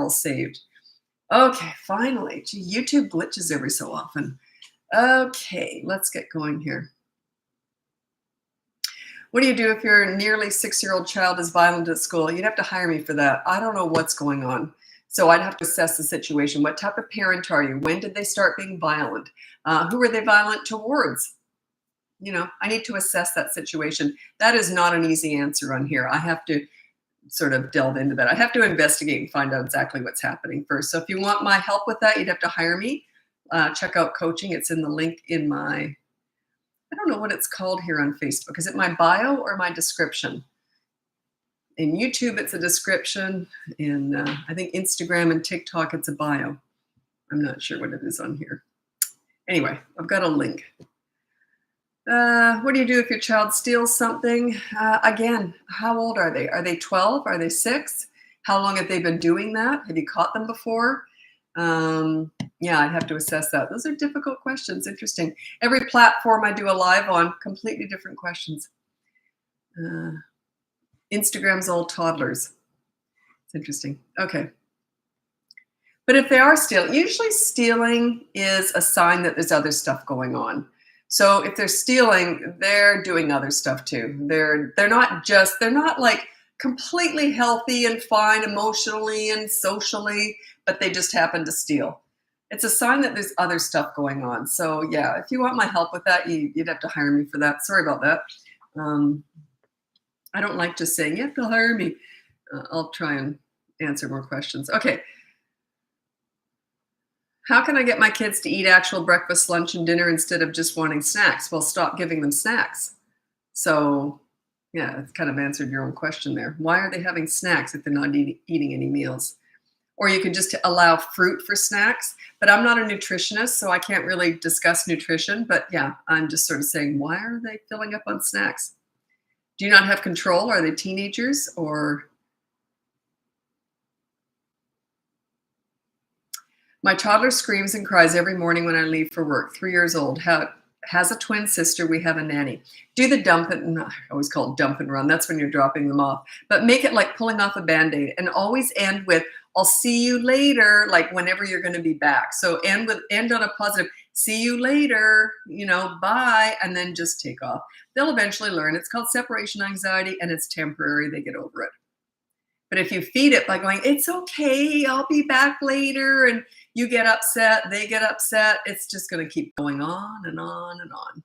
all saved. Okay, finally. Gee, YouTube glitches every so often. Okay, let's get going here. What do you do if your nearly 6-year-old child is violent at school? You'd have to hire me for that. I don't know what's going on. So I'd have to assess the situation. What type of parent are you? When did they start being violent? Who are they violent towards? I need to assess that situation. That is not an easy answer on here. I have to sort of delve into that. I have to investigate and find out exactly what's happening first. So if you want my help with that, you'd have to hire me. Check out coaching. It's in the link in my, I don't know what it's called here on Facebook. Is it my bio or my description? In YouTube, it's a description. In I think Instagram and TikTok, it's a bio. I'm not sure what it is on here. Anyway, I've got a link. What do you do if your child steals something? Again, how old are they? Are they 12? Are they 6? How long have they been doing that? Have you caught them before? Yeah, I'd have to assess that. Those are difficult questions. Interesting. Every platform I do a live on, completely different questions. Instagram's all toddlers. It's interesting. Okay. But if they are stealing, usually stealing is a sign that there's other stuff going on. So if they're stealing, they're doing other stuff too. They're not like completely healthy and fine emotionally and socially, but they just happen to steal. It's a sign that there's other stuff going on. So yeah, if you want my help with that, you'd have to hire me for that. Sorry about that. I don't like just saying, you have to hire me. I'll try and answer more questions. Okay. How can I get my kids to eat actual breakfast, lunch, and dinner instead of just wanting snacks? Well, stop giving them snacks. So yeah, it's kind of answered your own question there. Why are they having snacks if they're not eating any meals? Or you can just allow fruit for snacks. But I'm not a nutritionist, so I can't really discuss nutrition. But yeah, I'm just sort of saying, why are they filling up on snacks? Do you not have control? Are they teenagers or... My toddler screams and cries every morning when I leave for work. 3 years old. Has a twin sister. We have a nanny. Do the dump and I always call it dump and run. That's when you're dropping them off. But make it like pulling off a Band-Aid and always end with, I'll see you later, like whenever you're going to be back. So end on a positive, see you later, bye, and then just take off. They'll eventually learn. It's called separation anxiety and it's temporary. They get over it. But if you feed it by going, it's okay, I'll be back later, and you get upset, they get upset, it's just going to keep going on and on and on.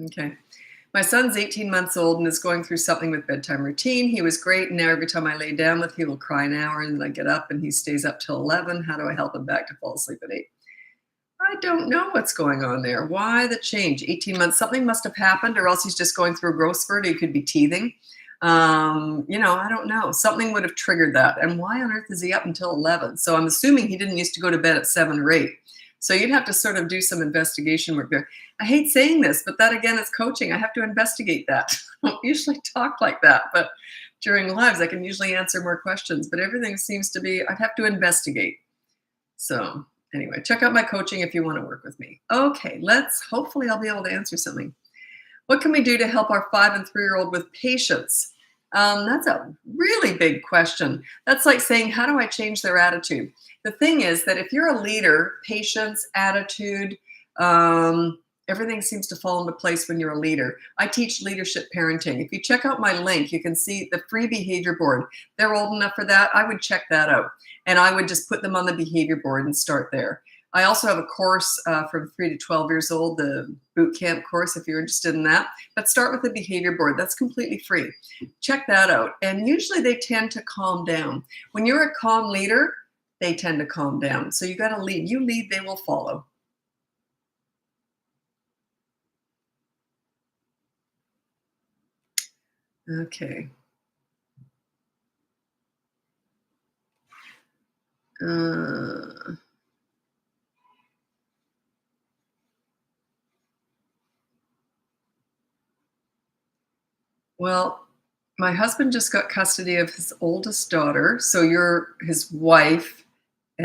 Okay. My son's 18 months old and is going through something with bedtime routine. He was great, and now every time I lay down with him, he will cry an hour, and then I get up, and he stays up till 11. How do I help him back to fall asleep at 8? I don't know what's going on there. Why the change? 18 months, something must have happened, or else he's just going through a growth spurt. He could be teething. I don't know. Something would have triggered that. And why on earth is he up until 11? So I'm assuming he didn't used to go to bed at 7 or 8. So you'd have to sort of do some investigation work there. I hate saying this, but that again is coaching. I have to investigate that. I don't usually talk like that, but during lives I can usually answer more questions. But everything seems to be, I'd have to investigate. So anyway, check out my coaching if you want to work with me. Okay, hopefully I'll be able to answer something. What can we do to help our 5 and 3-year-old with patience? That's a really big question. That's like saying, how do I change their attitude? The thing is that if you're a leader, patience, attitude, everything seems to fall into place when you're a leader. I teach leadership parenting. If you check out my link, you can see the free behavior board. They're old enough for that. I would check that out. And I would just put them on the behavior board and start there. I also have a course from 3 to 12 years old, the boot camp course, if you're interested in that. But start with the behavior board. That's completely free. Check that out. And usually they tend to calm down. When you're a calm leader, they tend to calm down. So you got to lead. You lead, they will follow. Okay. Well, my husband just got custody of his oldest daughter. So you're his wife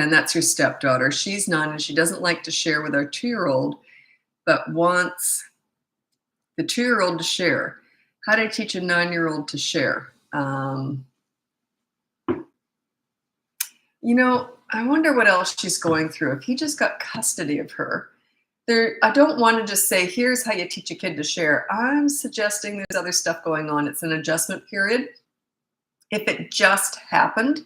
and that's your stepdaughter. She's 9 and she doesn't like to share with our 2-year-old, but wants the 2-year-old to share. How do I teach a 9-year-old to share? I wonder what else she's going through. If he just got custody of her, I don't want to just say, here's how you teach a kid to share. I'm suggesting there's other stuff going on. It's an adjustment period. If it just happened,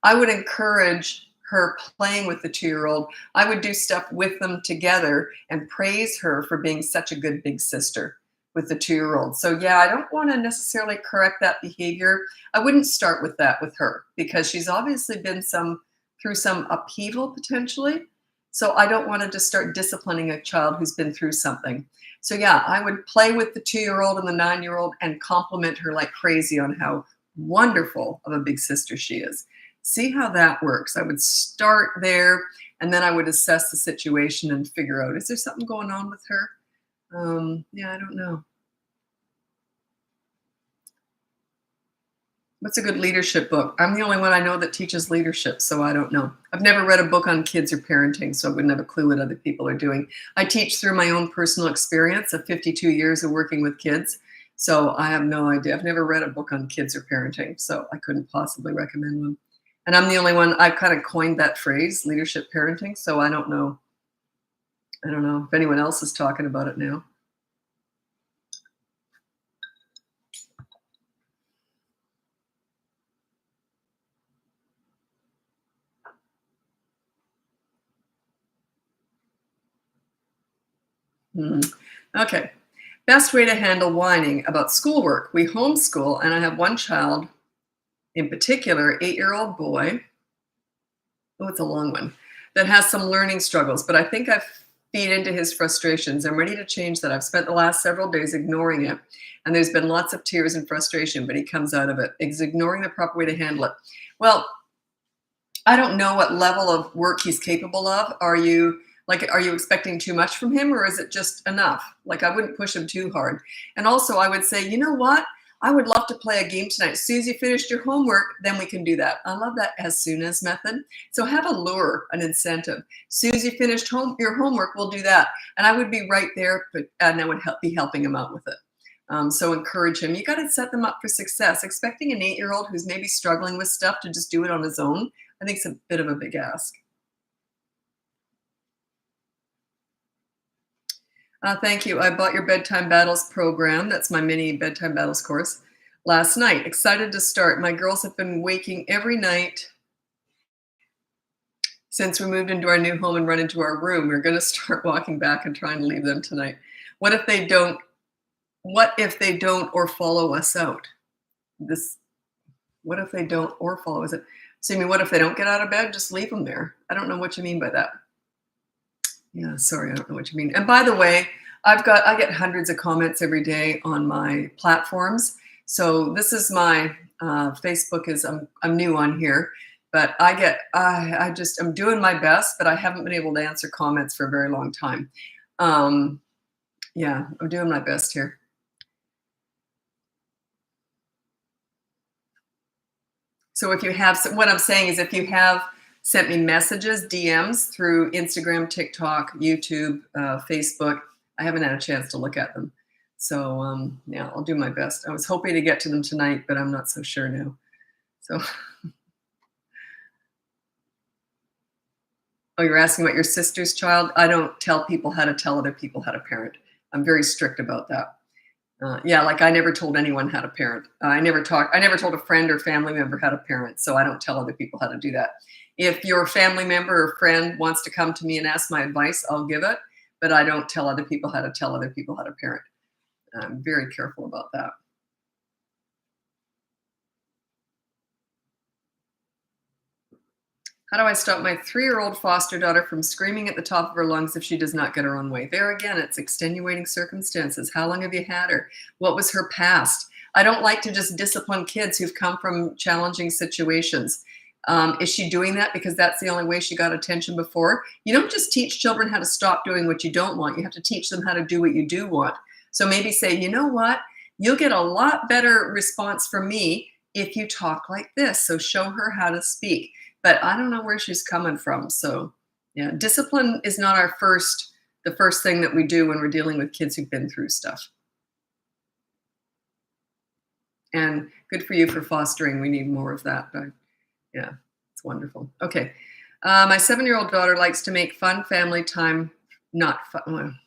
I would encourage her playing with the 2-year-old. I would do stuff with them together and praise her for being such a good big sister with the 2-year-old. So yeah, I don't want to necessarily correct that behavior. I wouldn't start with that with her because she's obviously been through some upheaval potentially. So I don't want to just start disciplining a child who's been through something. So yeah, I would play with the 2-year-old and the 9-year-old and compliment her like crazy on how wonderful of a big sister she is. See how that works. I would start there and then I would assess the situation and figure out, is there something going on with her? Yeah, I don't know. What's a good leadership book? I'm the only one I know that teaches leadership, so I don't know. I've never read a book on kids or parenting, so I wouldn't have a clue what other people are doing. I teach through my own personal experience of 52 years of working with kids, so I have no idea. I've never read a book on kids or parenting, so I couldn't possibly recommend one. And I'm the only one, I've kind of coined that phrase, leadership parenting, so I don't know. I don't know if anyone else is talking about it now. Okay. Best way to handle whining about schoolwork. We homeschool, and I have one child in particular, 8-year-old boy. Oh, it's a long one, that has some learning struggles, but I think I feed into his frustrations. I'm ready to change that. I've spent the last several days ignoring it, and there's been lots of tears and frustration, but he comes out of it. He's ignoring the proper way to handle it. Well, I don't know what level of work he's capable of. Are you expecting too much from him, or is it just enough? Like, I wouldn't push him too hard. And also I would say, you know what? I would love to play a game tonight. As soon as you finished your homework, then we can do that. I love that as soon as method. So have a lure, an incentive. As soon as you finished your homework, we'll do that. And I would be right there, and I would be helping him out with it. So encourage him. You got to set them up for success. Expecting an 8-year-old who's maybe struggling with stuff to just do it on his own, I think it's a bit of a big ask. Thank you. I bought your Bedtime Battles program. That's my mini Bedtime Battles course last night. Excited to start. My girls have been waking every night since we moved into our new home and run into our room. We're going to start walking back and trying to leave them tonight. What if they don't or follow us out? What if they don't or follow us out? So you mean, what if they don't get out of bed? Just leave them there. I don't know what you mean by that. Yeah, sorry, I don't know what you mean. And by the way, I get hundreds of comments every day on my platforms. So this is my Facebook I'm new on here, but I'm doing my best, but I haven't been able to answer comments for a very long time. Yeah, I'm doing my best here. So what I'm saying is if you have sent me messages, DMs through Instagram, TikTok, YouTube, Facebook, I haven't had a chance to look at them. So yeah, I'll do my best. I was hoping to get to them tonight, but I'm not so sure now. So, oh, you're asking about your sister's child? I don't tell people how to tell other people how to parent. I'm very strict about that. Yeah, like I never told anyone how to parent. I never told a friend or family member how to parent, so I don't tell other people how to do that. If your family member or friend wants to come to me and ask my advice, I'll give it, but I don't tell other people how to tell other people how to parent. I'm very careful about that. How do I stop my 3-year-old foster daughter from screaming at the top of her lungs if she does not get her own way? There again, it's extenuating circumstances. How long have you had her? What was her past? I don't like to just discipline kids who've come from challenging situations. Is she doing that because that's the only way she got attention before? You don't just teach children how to stop doing what you don't want. You have to teach them how to do what you do want. So maybe say, you know what? You'll get a lot better response from me if you talk like this. So show her how to speak. but I don't know where she's coming from. So yeah, discipline is not the first thing that we do when we're dealing with kids who've been through stuff. And good for you for fostering. We need more of that. But yeah, it's wonderful. Okay. My 7-year-old daughter likes to make fun family time, not fun.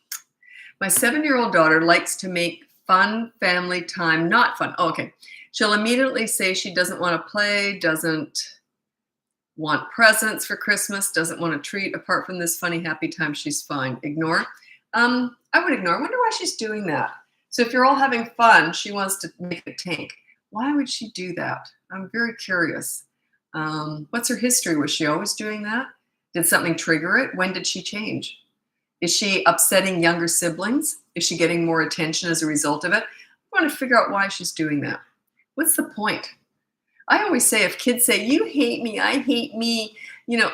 My 7-year-old daughter likes to make fun family time not fun. Oh, okay. She'll immediately say she doesn't want to play, doesn't want presents for Christmas, doesn't want a treat. Apart from this funny, happy time, she's fine. Ignore. I would ignore. I wonder why she's doing that. So if you're all having fun, she wants to make a tank. Why would she do that? I'm very curious. What's her history? Was she always doing that? Did something trigger it? When did she change? Is she upsetting younger siblings? Is she getting more attention as a result of it? I want to figure out why she's doing that. What's the point? I always say if kids say, you hate me, I hate me,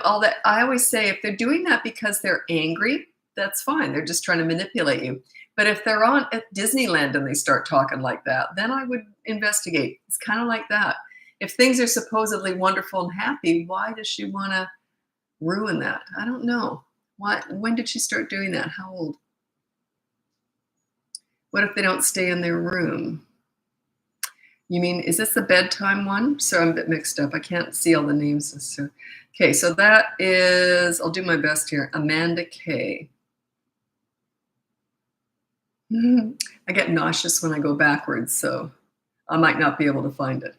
all that, I always say if they're doing that because they're angry, that's fine. They're just trying to manipulate you. But if they're on at Disneyland and they start talking like that, then I would investigate. It's kind of like that. If things are supposedly wonderful and happy, why does she want to ruin that? I don't know. When did she start doing that? How old? What if they don't stay in their room? You mean, is this the bedtime one? So I'm a bit mixed up. I can't see all the names. So, okay, so that is, I'll do my best here, Amanda K. I get nauseous when I go backwards, so I might not be able to find it.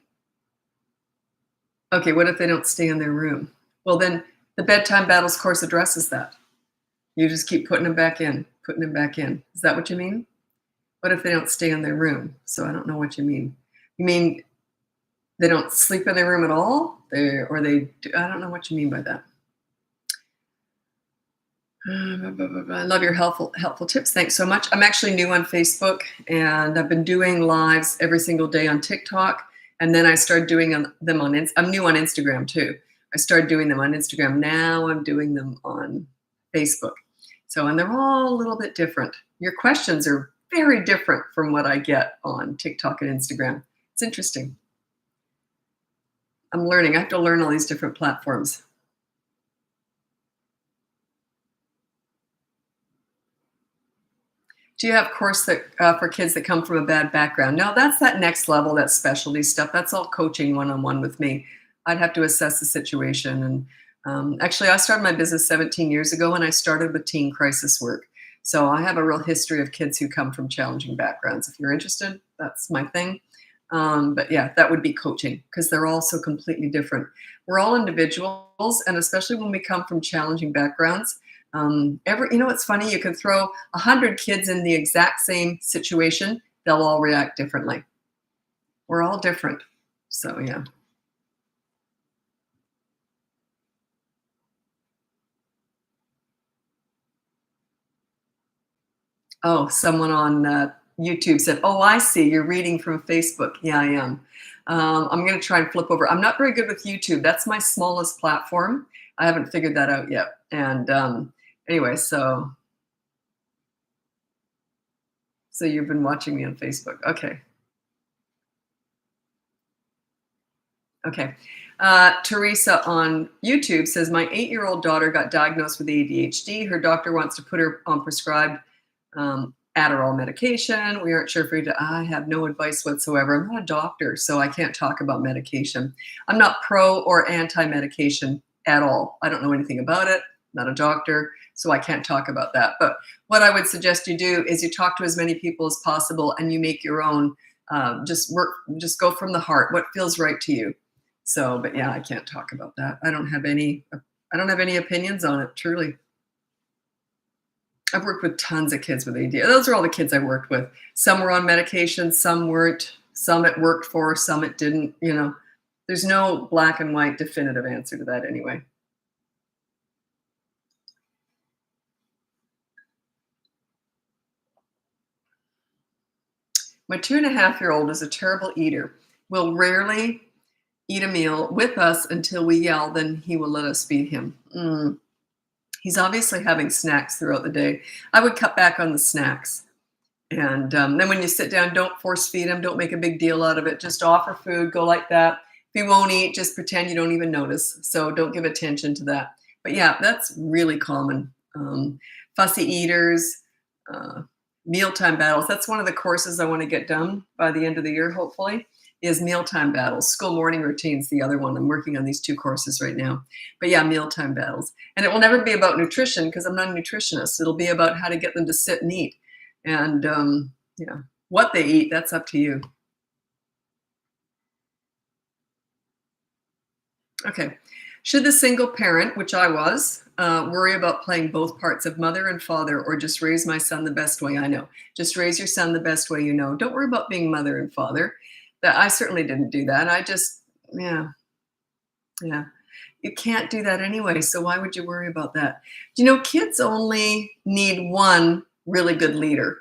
Okay, what if they don't stay in their room? Well, then the Bedtime Battles course addresses that. You just keep putting them back in, putting them back in. Is that what you mean? What if they don't stay in their room? So I don't know what you mean. You mean they don't sleep in their room at all? I don't know what you mean by that. I love your helpful tips. Thanks so much. I'm actually new on Facebook, and I've been doing lives every single day on TikTok. And then I started doing them on, I'm new on Instagram too. I started doing them on Instagram. Now I'm doing them on Facebook. So, and they're all a little bit different. Your questions are very different from what I get on TikTok and Instagram. It's interesting. I'm learning. I have to learn all these different platforms. Do you have a course that for kids that come from a bad background? No, that's that next level, that specialty stuff. That's all coaching one-on-one with me. I'd have to assess the situation. And actually, I started my business 17 years ago, and I started with teen crisis work. So I have a real history of kids who come from challenging backgrounds. If you're interested, that's my thing. But yeah, that would be coaching, because they're all so completely different. We're all individuals, and especially when we come from challenging backgrounds, it's funny, you can throw 100 kids in the exact same situation, they'll all react differently. We're all different. So yeah. Oh, someone on YouTube said, oh, I see, you're reading from Facebook. Yeah, I am. I'm going to try and flip over. I'm not very good with YouTube. That's my smallest platform. I haven't figured that out yet. And anyway, so you've been watching me on Facebook. Okay. Okay. Teresa on YouTube says, my 8-year-old daughter got diagnosed with ADHD. Her doctor wants to put her on prescribed Adderall medication. We aren't sure if I have no advice whatsoever. I'm not a doctor, so I can't talk about medication. I'm not pro or anti-medication at all. I don't know anything about it. Not a doctor, so I can't talk about that. But what I would suggest you do is you talk to as many people as possible, and you make your own. Just go from the heart. What feels right to you? So, but yeah, I can't talk about that. I don't have any opinions on it, truly. I've worked with tons of kids with ADHD. Those are all the kids I worked with. Some were on medication, some weren't, some it worked for, some it didn't, There's no black and white definitive answer to that anyway. My 2.5-year-old is a terrible eater. Will rarely eat a meal with us until we yell, then he will let us feed him. He's obviously having snacks throughout the day. I would cut back on the snacks. And then when you sit down, don't force feed him. Don't make a big deal out of it. Just offer food. Go like that. If you won't eat, just pretend you don't even notice. So don't give attention to that. But yeah, that's really common. Fussy eaters, uh, mealtime battles. That's one of the courses I want to get done by the end of the year, hopefully, is mealtime battles. School morning routines, the other one. I'm working on these 2 courses right now. But yeah, mealtime battles. And it will never be about nutrition because I'm not a nutritionist. It'll be about how to get them to sit and eat. And yeah, what they eat, that's up to you. Okay. Should the single parent, which I was, worry about playing both parts of mother and father, or just raise my son the best way I know? Just raise your son the best way you know. Don't worry about being mother and father. That I certainly didn't do that. I just, yeah, yeah. You can't do that anyway. So why would you worry about that? You know, kids only need one really good leader.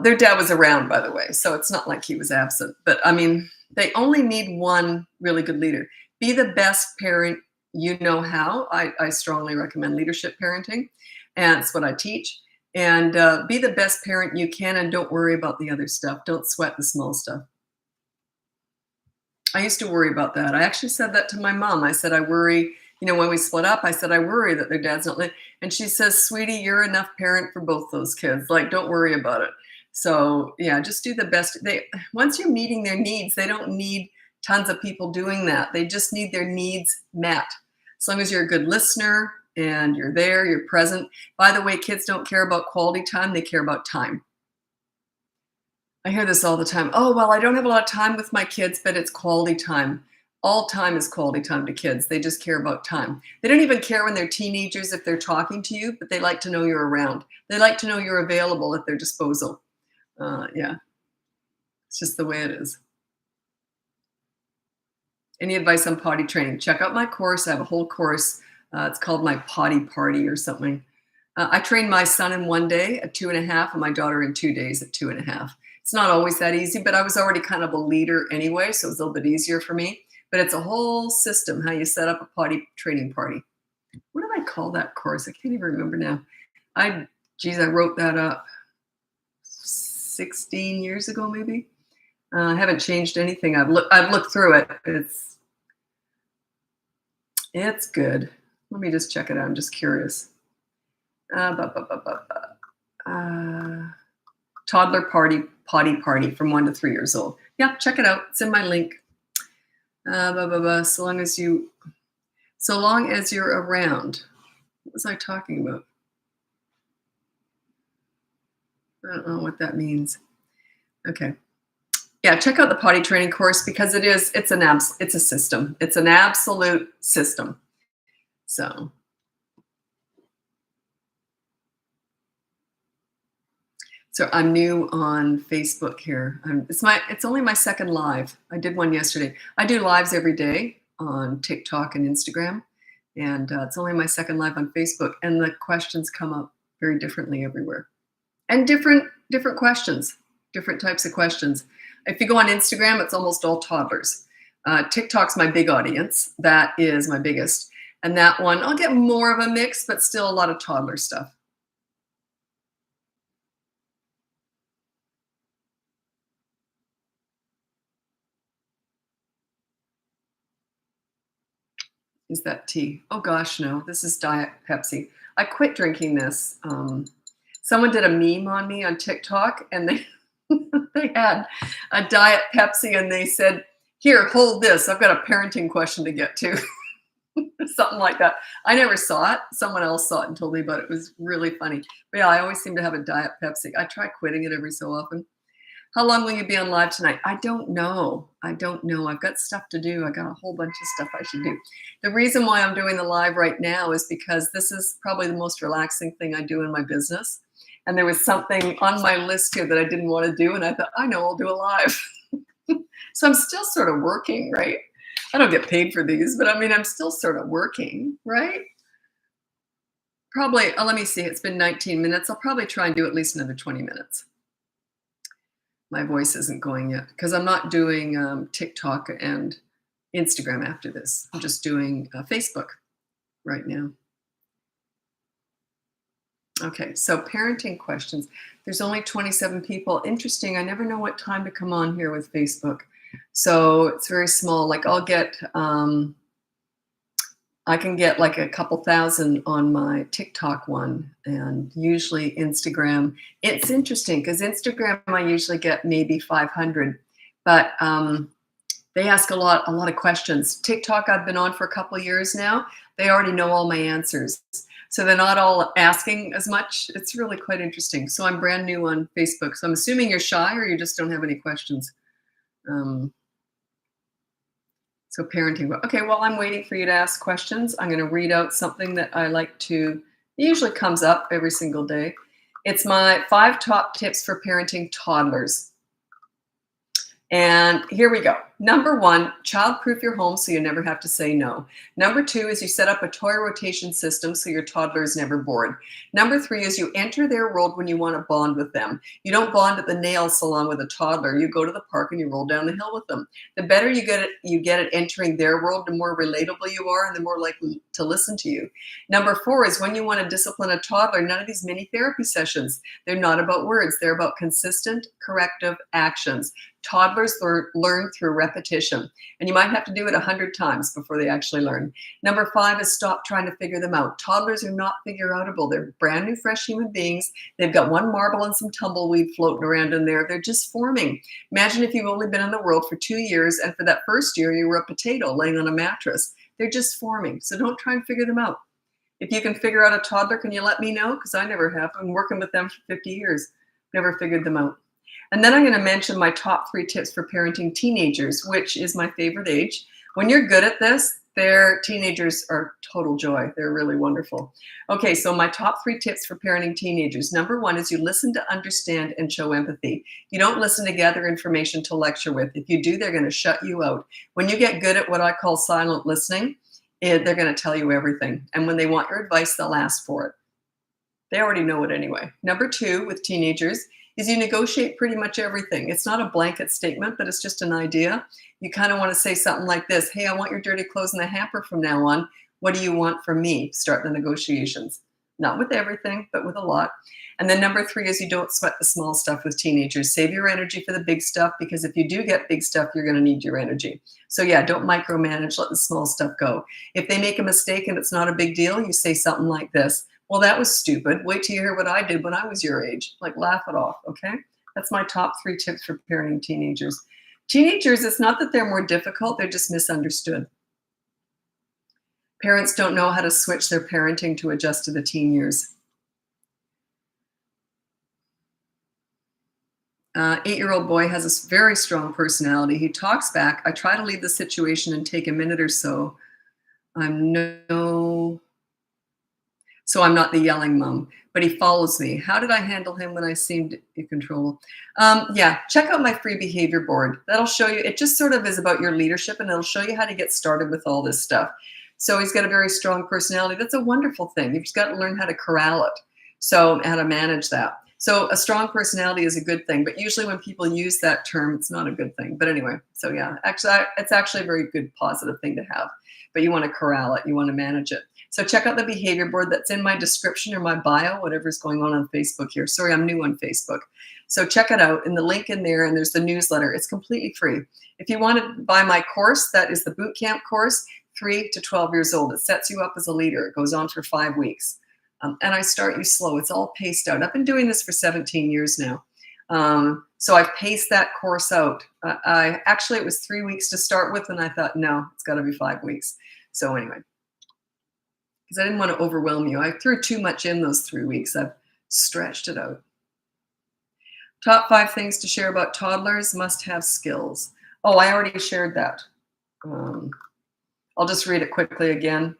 Their dad was around, by the way, so it's not like he was absent. But I mean, they only need one really good leader. Be the best parent you know how. I strongly recommend leadership parenting, and it's what I teach. And be the best parent you can, and don't worry about the other stuff. Don't sweat the small stuff. I used to worry about that. I actually said that to my mom. I said, I worry, you know, when we split up, I said, I worry that their dad's not living. And she says, sweetie, you're enough parent for both those kids. Like, don't worry about it. So yeah, just do the best. Once you're meeting their needs, they don't need tons of people doing that. They just need their needs met. As long as you're a good listener and you're there, you're present. By the way, kids don't care about quality time. They care about time. I hear this all the time. Oh, well, I don't have a lot of time with my kids, but it's quality time. All time is quality time to kids. They just care about time. They don't even care when they're teenagers if they're talking to you, but they like to know you're around. They like to know you're available at their disposal. Yeah, it's just the way it is. Any advice on potty training? Check out my course. I have a whole course. It's called my potty party or something. I trained my son in 1 day at 2.5 and my daughter in 2 days at 2.5. It's not always that easy, but I was already kind of a leader anyway, so it was a little bit easier for me. But it's a whole system, how you set up a potty training party. What did I call that course? I can't even remember now. I wrote that up 16 years ago, maybe. I haven't changed anything. I've looked through it. It's good. Let me just check it out. I'm just curious. Toddler potty party from 1 to 3 years old. Yeah, check it out. It's in my link. So long as you're around. What was I talking about? I don't know what that means. Okay. Yeah, check out the potty training course because it's a system. It's an absolute system. So I'm new on Facebook here. It's only my second live. I did one yesterday. I do lives every day on TikTok and Instagram, and it's only my second live on Facebook. And the questions come up very differently everywhere, and different questions, different types of questions. If you go on Instagram, it's almost all toddlers. TikTok's my big audience. That is my biggest, and that one I'll get more of a mix, but still a lot of toddler stuff. Is that tea? Oh gosh, no. This is Diet Pepsi. I quit drinking this. Someone did a meme on me on TikTok, and they they had a Diet Pepsi, and they said, "Here, hold this. I've got a parenting question to get to." Something like that. I never saw it. Someone else saw it and told me about it. It was really funny. But yeah, I always seem to have a Diet Pepsi. I try quitting it every so often. How long will you be on live tonight? I don't know. I've got stuff to do. I got a whole bunch of stuff I should do. The reason why I'm doing the live right now is because this is probably the most relaxing thing I do in my business. And there was something on my list here that I didn't want to do. And I thought, I know, I'll do a live. So I'm still sort of working, right? I don't get paid for these, but I mean, I'm still sort of working, right? Probably, let me see. It's been 19 minutes. I'll probably try and do at least another 20 minutes. My voice isn't going yet because I'm not doing TikTok and Instagram after this. I'm just doing Facebook right now. Okay, so parenting questions. There's only 27 people. Interesting. I never know what time to come on here with Facebook. So it's very small. Like I can get like a couple thousand on my TikTok one, and usually Instagram. It's interesting because Instagram I usually get maybe 500, but they ask a lot of questions. TikTok I've been on for a couple of years now. They already know all my answers. So they're not all asking as much. It's really quite interesting. So I'm brand new on Facebook. So I'm assuming you're shy or you just don't have any questions. Um, so parenting. Okay, while I'm waiting for you to ask questions, I'm going to read out something that I like to, it usually comes up every single day. It's my 5 top tips for parenting toddlers. And here we go. Number 1, child-proof your home so you never have to say no. Number 2 is you set up a toy rotation system so your toddler is never bored. Number 3 is you enter their world when you want to bond with them. You don't bond at the nail salon with a toddler. You go to the park and you roll down the hill with them. The better you get at entering their world, the more relatable you are and the more likely to listen to you. Number 4 is when you want to discipline a toddler, none of these mini therapy sessions. They're not about words. They're about consistent corrective actions. Toddlers learn through repetition, and you might have to do it 100 times before they actually learn. Number 5 is stop trying to figure them out. Toddlers are not figure-outable. They're brand new, fresh human beings. They've got one marble and some tumbleweed floating around in there. They're just forming. Imagine if you've only been in the world for 2 years, and for that first year, you were a potato laying on a mattress. They're just forming, so don't try and figure them out. If you can figure out a toddler, can you let me know? Because I never have. I'm working with them for 50 years. Never figured them out. And then I'm going to mention my top 3 tips for parenting teenagers, which is my favorite age. When you're good at this, teenagers are total joy. They're really wonderful. Okay, so my top 3 tips for parenting teenagers. Number 1 is you listen to understand and show empathy. You don't listen to gather information to lecture with. If you do, they're going to shut you out. When you get good at what I call silent listening, they're going to tell you everything. And when they want your advice, they'll ask for it. They already know it anyway. Number 2 with teenagers is you negotiate pretty much everything. It's not a blanket statement, but it's just an idea. You kind of want to say something like this: hey, I want your dirty clothes in the hamper from now on. What do you want from me? Start the negotiations. Not with everything, but with a lot. And then number 3 is you don't sweat the small stuff with teenagers. Save your energy for the big stuff, because if you do get big stuff, you're going to need your energy. So yeah, don't micromanage, let the small stuff go. If they make a mistake and it's not a big deal, you say something like this: well, that was stupid. Wait till you hear what I did when I was your age. Like, laugh it off, okay? That's my top 3 tips for parenting teenagers. Teenagers, it's not that they're more difficult, they're just misunderstood. Parents don't know how to switch their parenting to adjust to the teen years. 8-year-old boy has a very strong personality. He talks back. I try to leave the situation and take a minute or so. So I'm not the yelling mom, but he follows me. How did I handle him when I seemed in control? Yeah, check out my free behavior board. That'll show you, it just sort of is about your leadership, and it'll show you how to get started with all this stuff. So he's got a very strong personality. That's a wonderful thing. You've just got to learn how to corral it. So how to manage that. So a strong personality is a good thing, but usually when people use that term, it's not a good thing. But anyway, so yeah, actually, it's actually a very good positive thing to have, but you want to corral it. You want to manage it. So check out the behavior board that's in my description or my bio, whatever's going on Facebook here. Sorry, I'm new on Facebook. So check it out, and the link in there, and there's the newsletter. It's completely free. If you want to buy my course, that is the boot camp course, 3 to 12 years old. It sets you up as a leader. It goes on for 5 weeks. And I start you slow. It's all paced out. I've been doing this for 17 years now. So I've paced that course out. Actually, it was 3 weeks to start with, and I thought, no, it's got to be 5 weeks. So anyway, because I didn't want to overwhelm you. I threw too much in those 3 weeks. I've stretched it out. Top 5 things to share about toddlers: must have skills. Oh, I already shared that. I'll just read it quickly again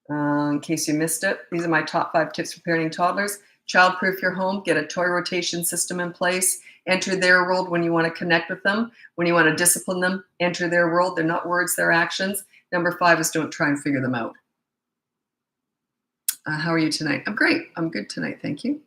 in case you missed it. These are my top 5 tips for parenting toddlers. Child-proof your home. Get a toy rotation system in place. Enter their world when you want to connect with them. When you want to discipline them, enter their world. They're not words, they're actions. Number 5 is don't try and figure them out. How are you tonight? I'm great. I'm good tonight. Thank you.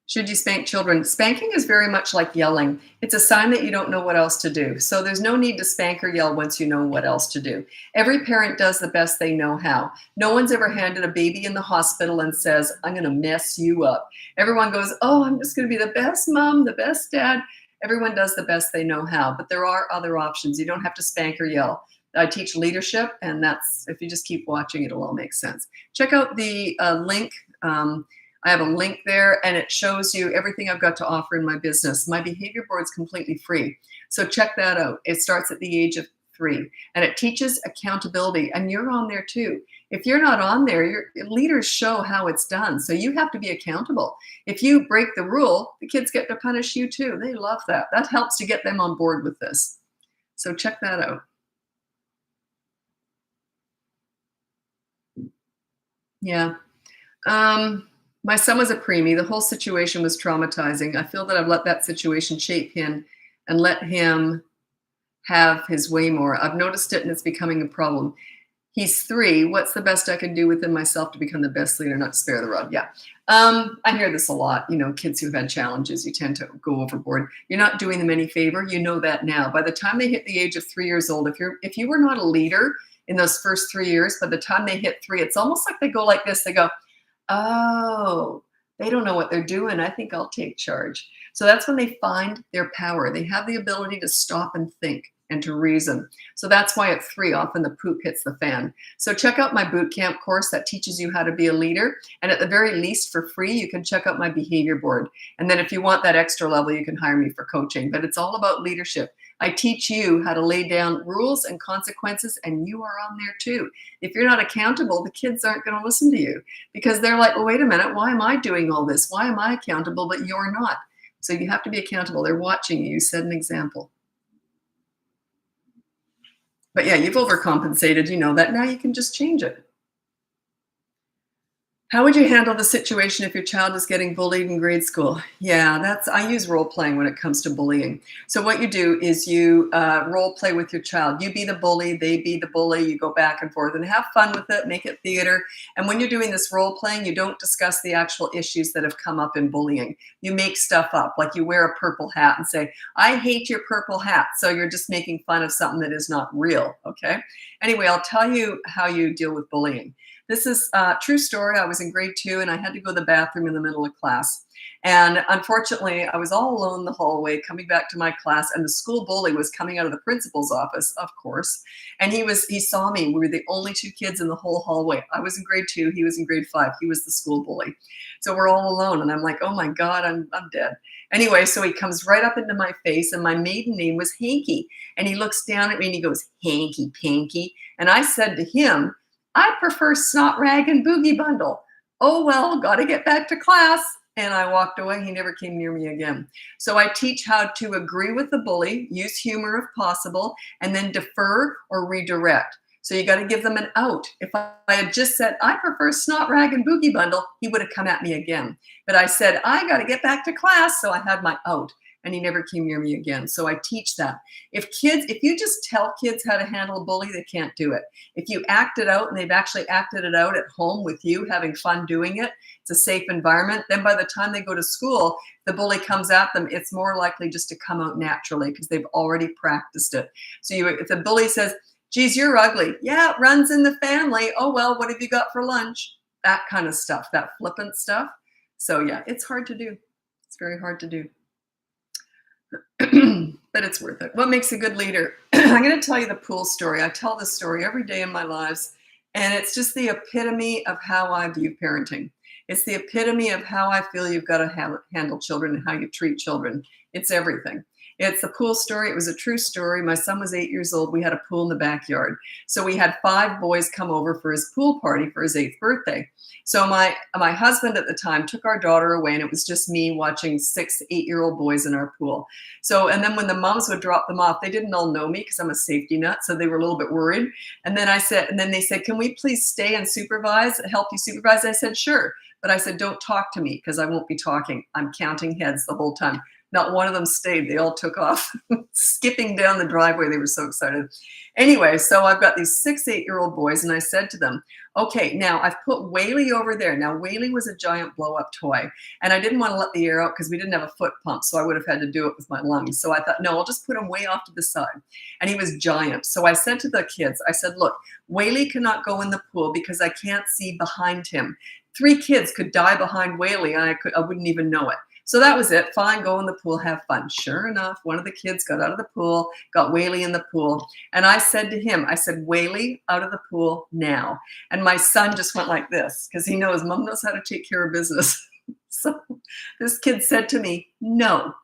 Should you spank children? Spanking is very much like yelling. It's a sign that you don't know what else to do. So there's no need to spank or yell once you know what else to do. Every parent does the best they know how. No one's ever handed a baby in the hospital and says, I'm going to mess you up. Everyone goes, oh, I'm just going to be the best mom, the best dad. Everyone does the best they know how, but there are other options. You don't have to spank or yell. I teach leadership, and that's, if you just keep watching, it'll all make sense. Check out the link. I have a link there, and it shows you everything I've got to offer in my business. My behavior board's completely free, so check that out. It starts at the age of 3, and it teaches accountability, and you're on there too. If you're not on there, your leaders show how it's done, so you have to be accountable. If you break the rule, the kids get to punish you too. They love that. That helps to get them on board with this. So check that out. Yeah. My son was a preemie. The whole situation was traumatizing. I feel that I've let that situation shape him and let him have his way more. I've noticed it and it's becoming a problem. He's 3. What's the best I can do within myself to become the best leader, not to spare the rod? Yeah. I hear this a lot. You know, kids who've had challenges, you tend to go overboard. You're not doing them any favor. You know that now. By the time they hit the age of 3 years old, if you were not a leader in those first 3 years, by the time they hit 3, it's almost like they go like this. They go, oh, they don't know what they're doing. I think I'll take charge. So that's when they find their power. They have the ability to stop and think and to reason. So that's why at 3, often the poop hits the fan. So check out my boot camp course that teaches you how to be a leader. And at the very least, for free, you can check out my behavior board. And then if you want that extra level, you can hire me for coaching. But it's all about leadership. I teach you how to lay down rules and consequences, and you are on there too. If you're not accountable, the kids aren't going to listen to you because they're like, well, wait a minute, why am I doing all this? Why am I accountable, but you're not? So you have to be accountable. They're watching you. You set an example. But yeah, you've overcompensated. You know that. Now you can just change it. How would you handle the situation if your child is getting bullied in grade school? Yeah, I use role playing when it comes to bullying. So what you do is you role play with your child. You be the bully, they be the bully. You go back and forth and have fun with it, make it theater. And when you're doing this role playing, you don't discuss the actual issues that have come up in bullying. You make stuff up, like you wear a purple hat and say, I hate your purple hat. So you're just making fun of something that is not real, okay? Anyway, I'll tell you how you deal with bullying. This is a true story. I was in grade 2 and I had to go to the bathroom in the middle of class. And unfortunately, I was all alone in the hallway coming back to my class, and the school bully was coming out of the principal's office, of course. And he saw me. We were the only 2 kids in the whole hallway. I was in grade 2, he was in grade 5. He was the school bully. So we're all alone. And I'm like, oh my God, I'm dead. Anyway, so he comes right up into my face, and my maiden name was Hanky. And he looks down at me and he goes, Hanky Panky. And I said to him, I prefer Snot Rag and Boogie Bundle. Oh, well, got to get back to class. And I walked away. He never came near me again. So I teach how to agree with the bully, use humor if possible, and then defer or redirect. So you got to give them an out. If I had just said, I prefer Snot Rag and Boogie Bundle, he would have come at me again. But I said, I got to get back to class. So I had my out. And he never came near me again. So I teach that. If you just tell kids how to handle a bully, they can't do it. If you act it out and they've actually acted it out at home with you, having fun doing it, it's a safe environment, then by the time they go to school, the bully comes at them, it's more likely just to come out naturally because they've already practiced it. So if the bully says, geez, you're ugly. Yeah, it runs in the family. Oh, well, what have you got for lunch? That kind of stuff, that flippant stuff. So yeah, it's hard to do. It's very hard to do. But it's worth it. What makes a good leader? I'm going to tell you the pool story. I tell this story every day in my lives, and it's just the epitome of how I view parenting. It's the epitome of how I feel you've got to handle children and how you treat children. It's everything. It's a pool story. It was a true story. My son was 8 years old. We had a pool in the backyard. So we had 5 boys come over for his pool party for his 8th birthday. So my husband at the time took our daughter away, and it was just me watching 6 8-year-old boys in our pool. So, and then when the moms would drop them off, they didn't all know me because I'm a safety nut. So they were a little bit worried. And then they said, can we please stay and help you supervise? I said, sure. But I said, don't talk to me because I won't be talking. I'm counting heads the whole time. Not one of them stayed. They all took off, skipping down the driveway. They were so excited. Anyway, so I've got these 6 8-year-old boys, and I said to them, okay, now I've put Whaley over there. Now, Whaley was a giant blow-up toy, and I didn't want to let the air out because we didn't have a foot pump, so I would have had to do it with my lungs. So I thought, no, I'll just put him way off to the side. And he was giant. So I said to the kids, I said, look, Whaley cannot go in the pool because I can't see behind him. 3 kids could die behind Whaley, and I wouldn't even know it. So that was it. Fine, go in the pool, have fun. Sure enough, one of the kids got out of the pool, got Whaley in the pool. And I said to him, I said, Whaley, out of the pool now. And my son just went like this because he knows mom knows how to take care of business. So this kid said to me, no.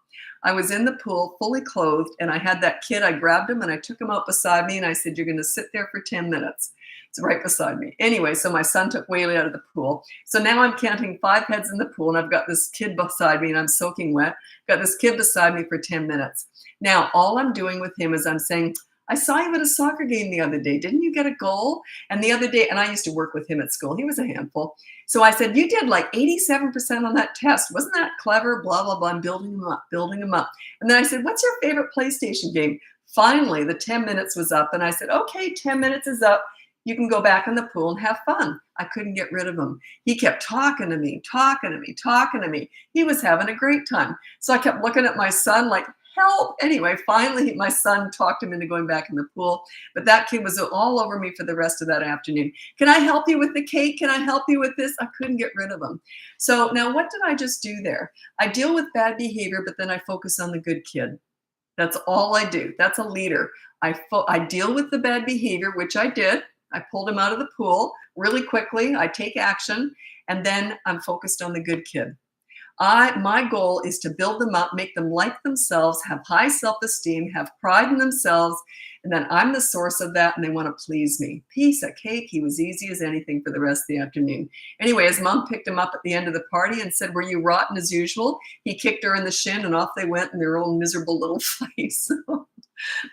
I was in the pool fully clothed and I had that kid, I grabbed him and I took him out beside me and I said, you're going to sit there for 10 minutes. It's right beside me. Anyway, so my son took Whaley out of the pool. So now I'm counting 5 heads in the pool and I've got this kid beside me and I'm soaking wet. Got this kid beside me for 10 minutes. Now, all I'm doing with him is I'm saying, I saw you at a soccer game the other day. Didn't you get a goal? And the other day, and I used to work with him at school. He was a handful. So I said, you did like 87% on that test. Wasn't that clever? Blah, blah, blah. I'm building him up, building him up. And then I said, what's your favorite PlayStation game? Finally, the 10 minutes was up. And I said, okay, 10 minutes is up. You can go back in the pool and have fun. I couldn't get rid of him. He kept talking to me, talking to me, talking to me. He was having a great time. So I kept looking at my son like, help. Anyway, finally, my son talked him into going back in the pool. But that kid was all over me for the rest of that afternoon. Can I help you with the cake? Can I help you with this? I couldn't get rid of him. So now what did I just do there? I deal with bad behavior, but then I focus on the good kid. That's all I do. That's a leader. I deal with the bad behavior, which I did. I pulled him out of the pool really quickly. I take action, and then I'm focused on the good kid. My goal is to build them up, make them like themselves, have high self-esteem, have pride in themselves, and then I'm the source of that, and they want to please me. Piece of cake. He was easy as anything for the rest of the afternoon. Anyway, his mom picked him up at the end of the party and said, were you rotten as usual? He kicked her in the shin, and off they went in their own miserable little fights.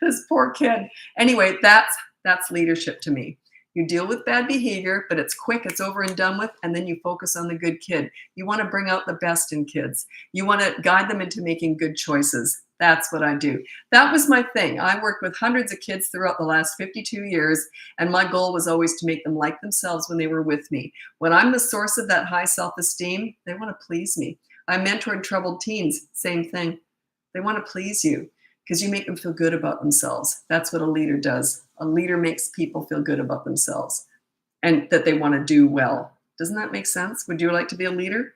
This poor kid. Anyway, that's leadership to me. You deal with bad behavior, but it's quick, it's over and done with, and then you focus on the good kid. You want to bring out the best in kids. You want to guide them into making good choices. That's what I do. That was my thing. I worked with hundreds of kids throughout the last 52 years, and my goal was always to make them like themselves when they were with me. When I'm the source of that high self-esteem, they want to please me. I mentored troubled teens, same thing. They want to please you because you make them feel good about themselves. That's what a leader does. A leader makes people feel good about themselves and that they want to do well. Doesn't that make sense? Would you like to be a leader?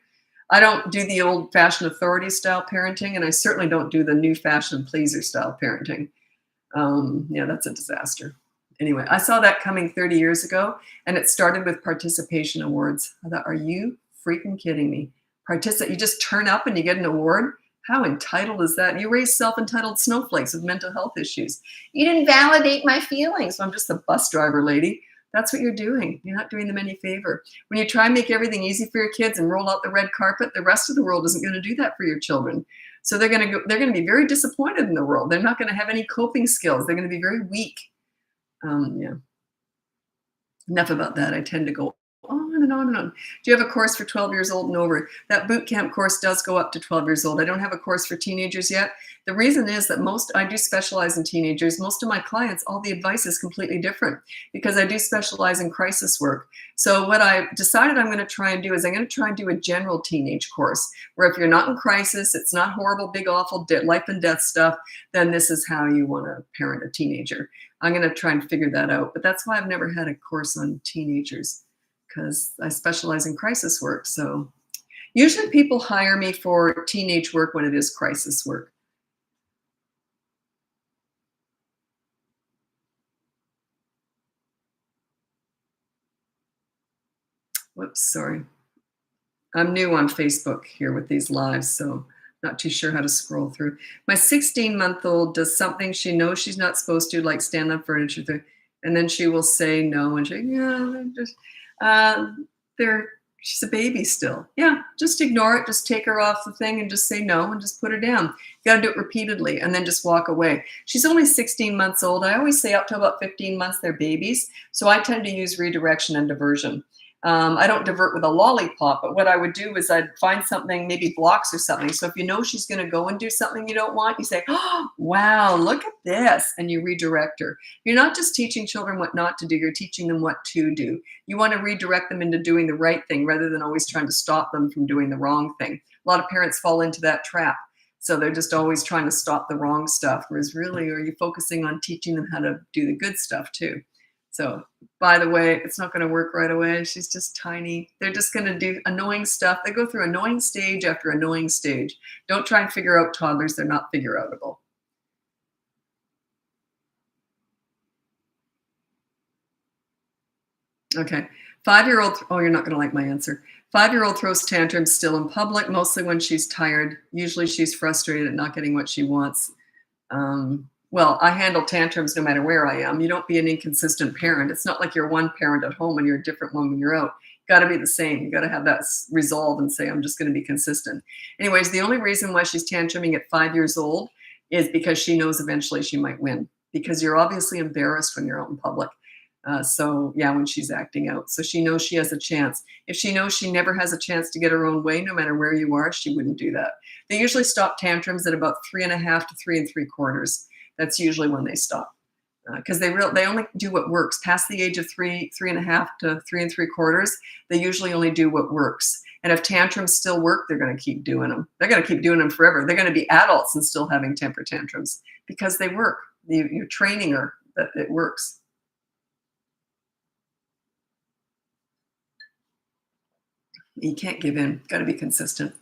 I don't do the old-fashioned authority style parenting, and I certainly don't do the new-fashioned pleaser style parenting. Yeah, that's a disaster. Anyway, I saw that coming 30 years ago, and it started with participation awards. I thought, are you freaking kidding me? You just turn up and you get an award? How entitled is that? You raise self-entitled snowflakes with mental health issues. You didn't validate my feelings. So I'm just a bus driver, lady. That's what you're doing. You're not doing them any favor. When you try and make everything easy for your kids and roll out the red carpet, the rest of the world isn't going to do that for your children. So they're going to be very disappointed in the world. They're not going to have any coping skills. They're going to be very weak. Yeah. Enough about that. I tend to go on and on and on. Do you have a course for 12 years old and over? That boot camp course does go up to 12 years old. I don't have a course for teenagers yet. The reason is that I do specialize in teenagers. Most of my clients, all the advice is completely different because I do specialize in crisis work. So what I decided I'm going to try and do is I'm going to try and do a general teenage course where if you're not in crisis, it's not horrible, big, awful life and death stuff, then this is how you want to parent a teenager. I'm going to try and figure that out. But that's why I've never had a course on teenagers, because I specialize in crisis work. So usually people hire me for teenage work when it is crisis work. Whoops, sorry. I'm new on Facebook here with these lives, so not too sure how to scroll through. My 16-month-old does something she knows she's not supposed to, like stand on furniture, and then she will say no, and she's a baby still. Yeah, just ignore it. Just take her off the thing and just say no and just put her down. You got to do it repeatedly and then just walk away. She's only 16 months old. I always say up to about 15 months, they're babies. So I tend to use redirection and diversion. I don't divert with a lollipop, but what I would do is I'd find something, maybe blocks or something. So if you know she's going to go and do something you don't want, you say, oh, wow, look at this. And you redirect her. You're not just teaching children what not to do. You're teaching them what to do. You want to redirect them into doing the right thing rather than always trying to stop them from doing the wrong thing. A lot of parents fall into that trap. So they're just always trying to stop the wrong stuff. Whereas really, are you focusing on teaching them how to do the good stuff too? So by the way, it's not going to work right away. She's just tiny. They're just going to do annoying stuff. They go through annoying stage after annoying stage. Don't try and figure out toddlers. They're not figure outable. Okay. 5-year-old, oh, you're not going to like my answer. 5-year-old throws tantrums still in public, mostly when she's tired. Usually she's frustrated at not getting what she wants. Well, I handle tantrums no matter where I am. You don't be an inconsistent parent. It's not like you're one parent at home and you're a different one when you're out. Got to be the same. You got to have that resolve and say, I'm just going to be consistent. Anyways, the only reason why she's tantruming at 5 years old is because she knows eventually she might win, because you're obviously embarrassed when you're out in public. So yeah, when she's acting out. So she knows she has a chance. If she knows she never has a chance to get her own way, no matter where you are, she wouldn't do that. They usually stop tantrums at about 3.5 to 3 3/4. That's usually when they stop. Because they only do what works. Past the age of 3.5 to 3 3/4, they usually only do what works. And if tantrums still work, they're going to keep doing them. They're going to keep doing them forever. They're going to be adults and still having temper tantrums because they work. You're training her that it works. You can't give in. Got to be consistent.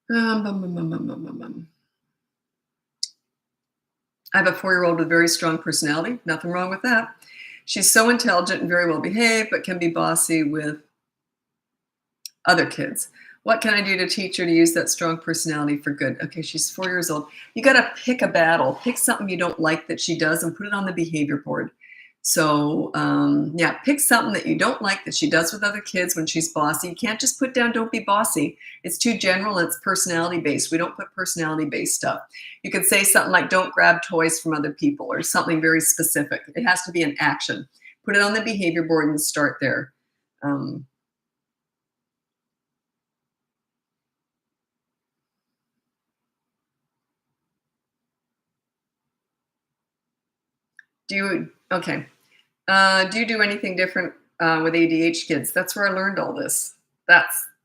Bum, bum, bum, bum, bum, bum, bum. I have a 4-year-old with very strong personality. Nothing wrong with that. She's so intelligent and very well behaved, but can be bossy with other kids. What can I do to teach her to use that strong personality for good? Okay, she's 4 years old. You got to pick a battle. Pick something you don't like that she does and put it on the behavior board. So yeah, pick something that you don't like that she does with other kids when she's bossy. You can't just put down, don't be bossy. It's too general. It's personality based. We don't put personality based stuff. You could say something like, don't grab toys from other people, or something very specific. It has to be an action. Put it on the behavior board and start there. Okay. Do you do anything different with ADHD kids? That's where I learned all this.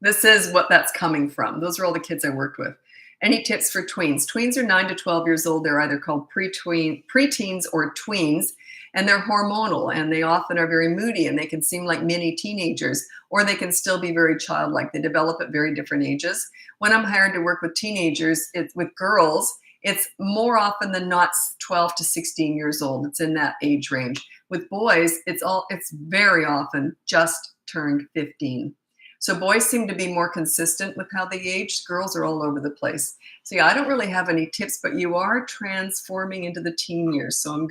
This is what that's coming from. Those are all the kids I worked with. Any tips for tweens? Tweens are 9 to 12 years old. They're either called preteens or tweens, and they're hormonal, and they often are very moody, and they can seem like mini teenagers, or they can still be very childlike. They develop at very different ages. When I'm hired to work with teenagers, it's with girls, it's more often than not 12 to 16 years old. It's in that age range. With boys, it's very often just turned 15. So boys seem to be more consistent with how they age. Girls are all over the place. So yeah, I don't really have any tips, but you are transforming into the teen years. So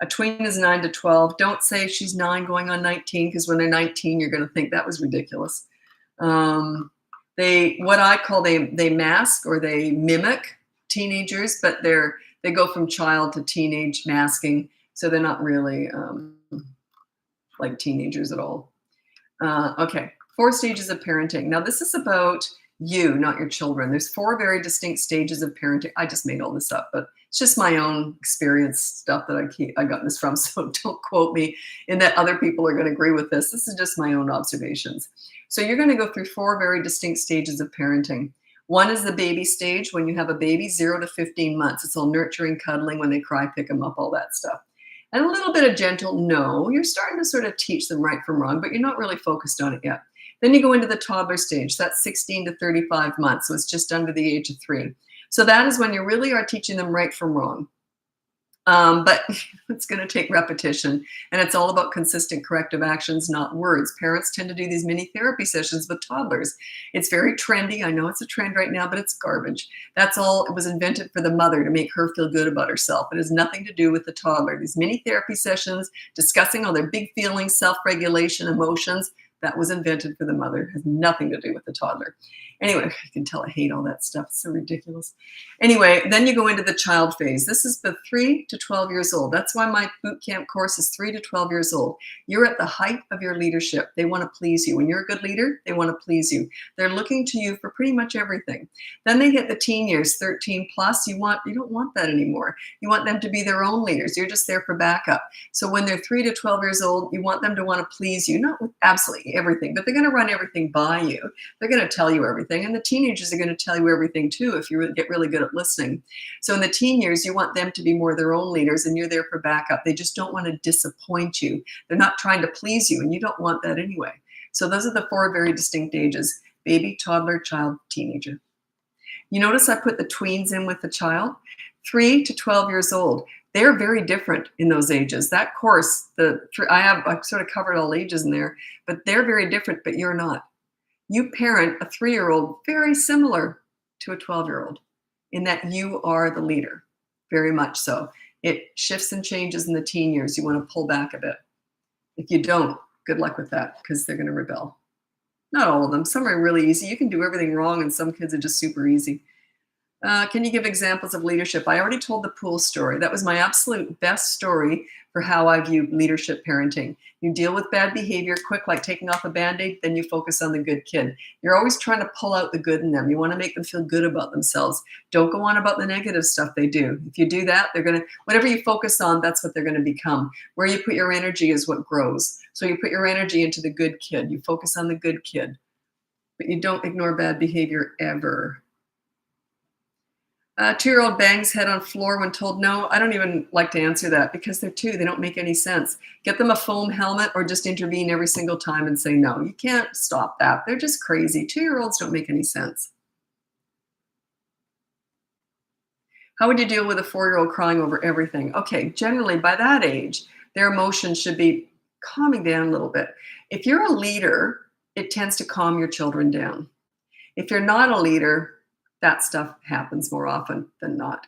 a tween is 9 to 12. Don't say she's 9 going on 19, because when they're 19, you're going to think that was ridiculous. They mask or they mimic teenagers, but they go from child to teenage masking. So they're not really like teenagers at all. Okay, 4 stages of parenting. Now this is about you, not your children. There's 4 very distinct stages of parenting. I just made all this up, but it's just my own experience stuff that I got this from. So don't quote me in that other people are going to agree with this. This is just my own observations. So you're going to go through 4 very distinct stages of parenting. One is the baby stage, when you have a baby, 0 to 15 months. It's all nurturing, cuddling. When they cry, pick them up, all that stuff. And a little bit of gentle no. You're starting to sort of teach them right from wrong, but you're not really focused on it yet. Then you go into the toddler stage. That's 16 to 35 months. So it's just under the age of 3. So that is when you really are teaching them right from wrong. But it's going to take repetition, and it's all about consistent corrective actions, not words. Parents tend to do these mini therapy sessions with toddlers. It's very trendy. I know it's a trend right now, but it's garbage. That's all. It was invented for the mother to make her feel good about herself. It has nothing to do with the toddler. These mini therapy sessions discussing all their big feelings, self-regulation, emotions, that was invented for the mother. It has nothing to do with the toddler. Anyway, you can tell I hate all that stuff. It's so ridiculous. Anyway, then you go into the child phase. This is the 3 to 12 years old. That's why my boot camp course is 3 to 12 years old. You're at the height of your leadership. They want to please you. When you're a good leader, they want to please you. They're looking to you for pretty much everything. Then they hit the teen years, 13 plus. You don't want that anymore. You want them to be their own leaders. You're just there for backup. So when they're 3 to 12 years old, you want them to want to please you, not with absolutely everything, but they're going to run everything by you. They're going to tell you everything. And the teenagers are going to tell you everything too if you get really good at listening. So in the teen years, you want them to be more their own leaders and you're there for backup. They just don't want to disappoint you. They're not trying to please you and you don't want that anyway. So those are the 4 very distinct ages: baby, toddler, child, teenager. You notice I put the tweens in with the child, 3 to 12 years old. They're very different in those ages. That course, I've sort of covered all ages in there, but they're very different, but you're not. You parent a 3-year-old very similar to a 12-year-old in that you are the leader, very much so. It shifts and changes in the teen years. You want to pull back a bit. If you don't, good luck with that because they're going to rebel. Not all of them. Some are really easy. You can do everything wrong and some kids are just super easy. Can you give examples of leadership? I already told the pool story. That was my absolute best story for how I view leadership parenting. You deal with bad behavior quick, like taking off a Band-Aid, then you focus on the good kid. You're always trying to pull out the good in them. You want to make them feel good about themselves. Don't go on about the negative stuff they do. If you do that, they're going to, whatever you focus on, that's what they're going to become. Where you put your energy is what grows. So you put your energy into the good kid. You focus on the good kid, but you don't ignore bad behavior ever. 2-year-old bangs head on floor when told no. I don't even like to answer that because they're 2. They don't make any sense. Get them a foam helmet or just intervene every single time and say no. You can't stop that. They're just crazy. 2-year-olds don't make any sense. How would you deal with a 4-year-old crying over everything? Okay, generally by that age, their emotions should be calming down a little bit. If you're a leader, it tends to calm your children down. If you're not a leader, that stuff happens more often than not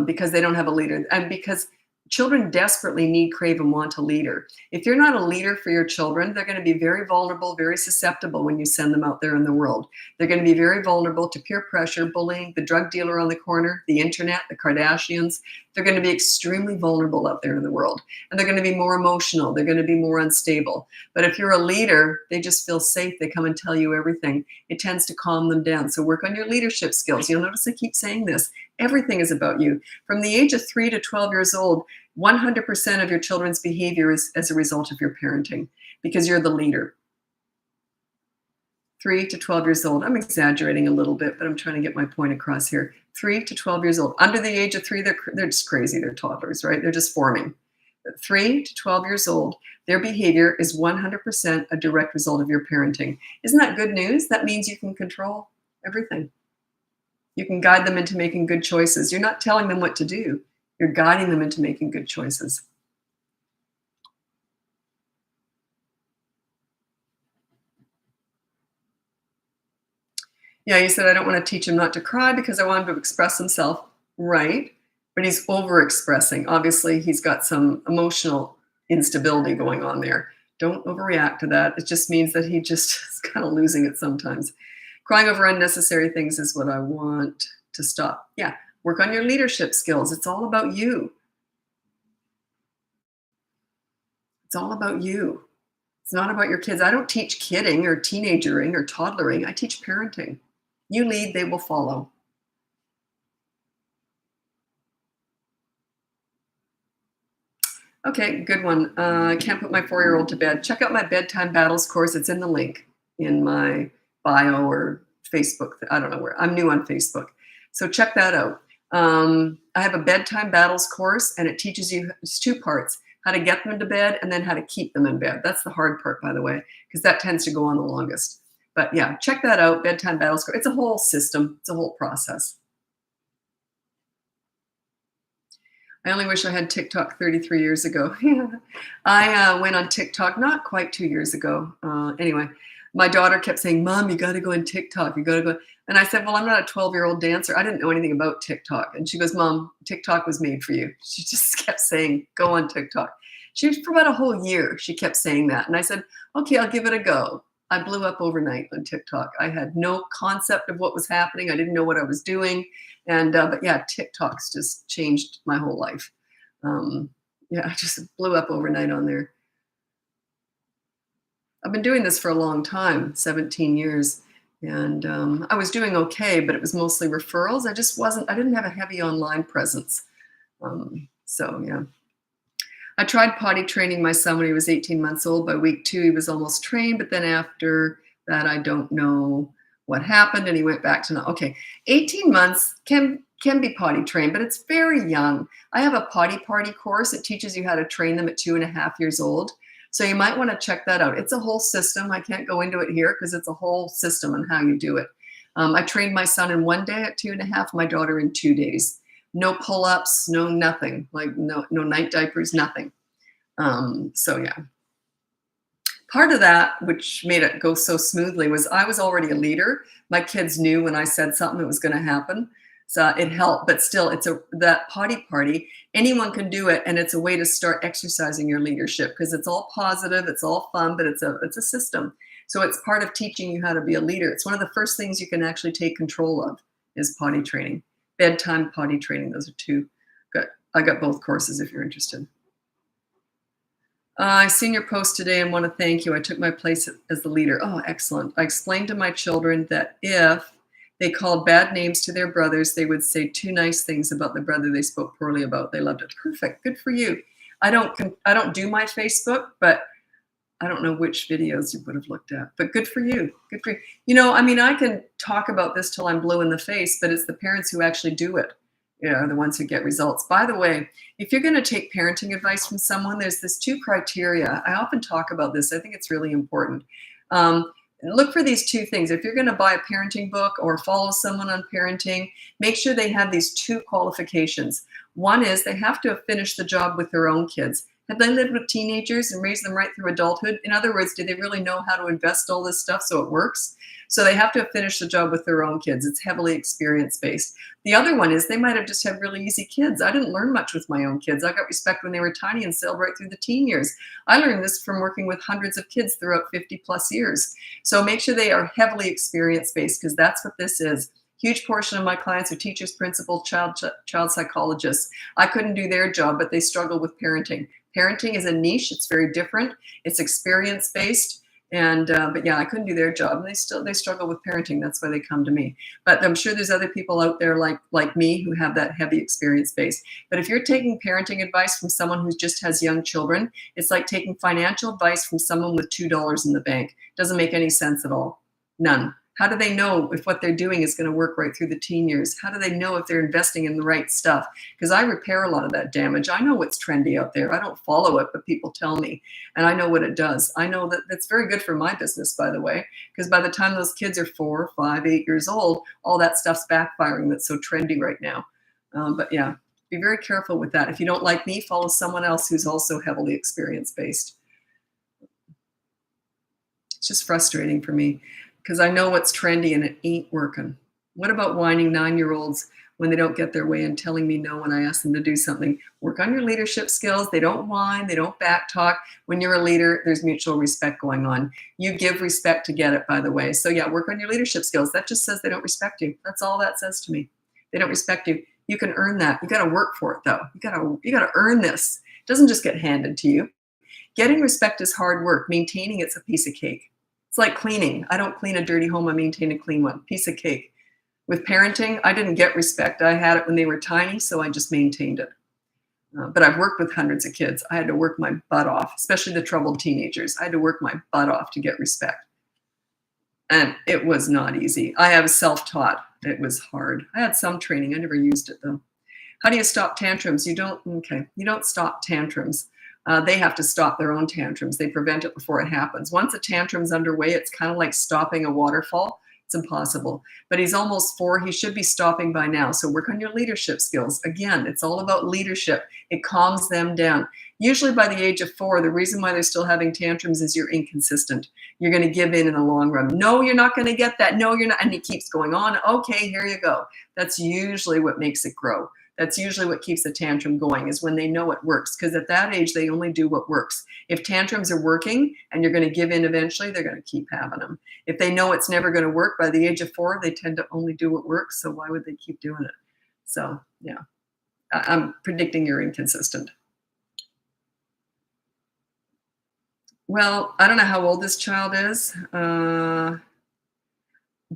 because they don't have a leader and because children desperately need, crave, and want a leader. If you're not a leader for your children, they're going to be very vulnerable, very susceptible when you send them out there in the world. They're going to be very vulnerable to peer pressure, bullying, the drug dealer on the corner, the internet, the Kardashians. They're going to be extremely vulnerable out there in the world. And they're going to be more emotional. They're going to be more unstable. But if you're a leader, they just feel safe. They come and tell you everything. It tends to calm them down. So work on your leadership skills. You'll notice I keep saying this. Everything is about you. From the age of 3 to 12 years old, 100% of your children's behavior is as a result of your parenting because you're the leader. 3 to 12 years old. I'm exaggerating a little bit, but I'm trying to get my point across here. 3 to 12 years old. Under the age of 3, they're just crazy. They're toddlers, right? They're just forming. But 3 to 12 years old, their behavior is 100% a direct result of your parenting. Isn't that good news? That means you can control everything. You can guide them into making good choices. You're not telling them what to do. You're guiding them into making good choices. Yeah, you said, I don't want to teach him not to cry because I want him to express himself. Right. But he's over-expressing. Obviously, he's got some emotional instability going on there. Don't overreact to that. It just means that he just is kind of losing it sometimes. Crying over unnecessary things is what I want to stop. Yeah, work on your leadership skills. It's all about you. It's all about you. It's not about your kids. I don't teach kidding or teenagering or toddlering. I teach parenting. You lead, they will follow. Okay, good one. I can't put my 4-year-old to bed. Check out my Bedtime Battles course. It's in the link in my bio or Facebook. I don't know where. I'm new on Facebook. So check that out. I have a Bedtime Battles course, and it teaches you, it's 2 parts, how to get them to bed and then how to keep them in bed. That's the hard part, by the way, because that tends to go on the longest. But yeah, check that out, Bedtime Battles course. It's a whole system. It's a whole process. I only wish I had TikTok 33 years ago. I went on TikTok not quite 2 years ago. Anyway, my daughter kept saying, Mom, you got to go on TikTok. You got to go. And I said, well, I'm not a 12-year-old dancer. I didn't know anything about TikTok. And she goes, Mom, TikTok was made for you. She just kept saying, go on TikTok. For about a whole year, she kept saying that. And I said, okay, I'll give it a go. I blew up overnight on TikTok. I had no concept of what was happening. I didn't know what I was doing. And but yeah, TikTok's just changed my whole life. Yeah, I just blew up overnight on there. I've been doing this for a long time, 17 years. And I was doing okay, but it was mostly referrals. I didn't have a heavy online presence. So yeah. I tried potty training my son when he was 18 months old. By week 2, he was almost trained, but then after that, I don't know what happened, and he went back to not. Okay, 18 months can be potty trained, but it's very young. I have a potty party course. It teaches you how to train them at 2.5 years old. So you might want to check that out. It's a whole system. I can't go into it here because it's a whole system on how you do it. I trained my son in 1 day at 2.5, my daughter in 2 days. No pull-ups, no nothing, like no night diapers, nothing. So yeah. Part of that, which made it go so smoothly, was I was already a leader. My kids knew when I said something, it was going to happen. So it helped, but still, that potty party. Anyone can do it, and it's a way to start exercising your leadership because it's all positive, it's all fun, but it's a system. So it's part of teaching you how to be a leader. It's one of the first things you can actually take control of is potty training, bedtime potty training. Those are two. I got both courses if you're interested. I seen your post today and want to thank you. I took my place as the leader. Oh, excellent. I explained to my children that if they called bad names to their brothers, they would say 2 nice things about the brother they spoke poorly about. They loved it. Perfect. Good for you. I don't do my Facebook, but I don't know which videos you would have looked at, but good for you. Good for you. I can talk about this till I'm blue in the face, but it's the parents who actually do it, are the ones who get results. By the way, if you're going to take parenting advice from someone, there's this 2 criteria. I often talk about this. I think it's really important. Look for these 2 things. If you're going to buy a parenting book or follow someone on parenting, make sure they have these 2 qualifications. One is they have to have finished the job with their own kids. Have they lived with teenagers and raised them right through adulthood? In other words, do they really know how to invest all this stuff so it works? So they have to have finished the job with their own kids. It's heavily experience-based. The other one is they might have just had really easy kids. I didn't learn much with my own kids. I got respect when they were tiny and sailed right through the teen years. I learned this from working with hundreds of kids throughout 50 plus years. So make sure they are heavily experience-based because that's what this is. Huge portion of my clients are teachers, principals, child psychologists. I couldn't do their job, but they struggle with parenting. Parenting is a niche. It's very different. It's experience-based. But yeah, I couldn't do their job, and they struggle with parenting. That's why they come to me. But I'm sure there's other people out there like me who have that heavy experience base. But if you're taking parenting advice from someone who just has young children, it's like taking financial advice from someone with $2 in the bank. Doesn't make any sense at all. None. How do they know if what they're doing is going to work right through the teen years? How do they know if they're investing in the right stuff? Because I repair a lot of that damage. I know what's trendy out there. I don't follow it, but people tell me, and I know what it does. I know that that's very good for my business, by the way, because by the time those kids are 4, 5, 8 years old, all that stuff's backfiring that's so trendy right now. But yeah, be very careful with that. If you don't like me, follow someone else who's also heavily experience-based. It's just frustrating for me, because I know what's trendy and it ain't working. What about whining 9-year-olds when they don't get their way and telling me no when I ask them to do something? Work on your leadership skills. They don't whine. They don't backtalk. When you're a leader, there's mutual respect going on. You give respect to get it, by the way. So yeah, work on your leadership skills. That just says they don't respect you. That's all that says to me. They don't respect you. You can earn that. You got to work for it, though. You got to earn this. It doesn't just get handed to you. Getting respect is hard work. Maintaining it's a piece of cake. It's like cleaning. I don't clean a dirty home. I maintain a clean one. Piece of cake. With parenting, I didn't get respect. I had it when they were tiny, so I just maintained it. But I've worked with hundreds of kids. I had to work my butt off, especially the troubled teenagers. I had to work my butt off to get respect. And it was not easy. I have self-taught. It was hard. I had some training. I never used it, though. How do you stop tantrums? You don't stop tantrums. They have to stop their own tantrums. They prevent it before it happens. Once a tantrum's underway, it's kind of like stopping a waterfall. It's impossible. But he's almost 4. He should be stopping by now. So work on your leadership skills. Again, it's all about leadership. It calms them down. Usually by the age of 4, the reason why they're still having tantrums is you're inconsistent. You're going to give in the long run. No, you're not going to get that. No, you're not. And he keeps going on. Okay, here you go. That's usually what makes it grow. That's usually what keeps the tantrum going, is when they know it works. Because at that age, they only do what works. If tantrums are working and you're going to give in eventually, they're going to keep having them. If they know it's never going to work, by the age of 4, they tend to only do what works. So why would they keep doing it? So yeah, I'm predicting you're inconsistent. Well, I don't know how old this child is. Do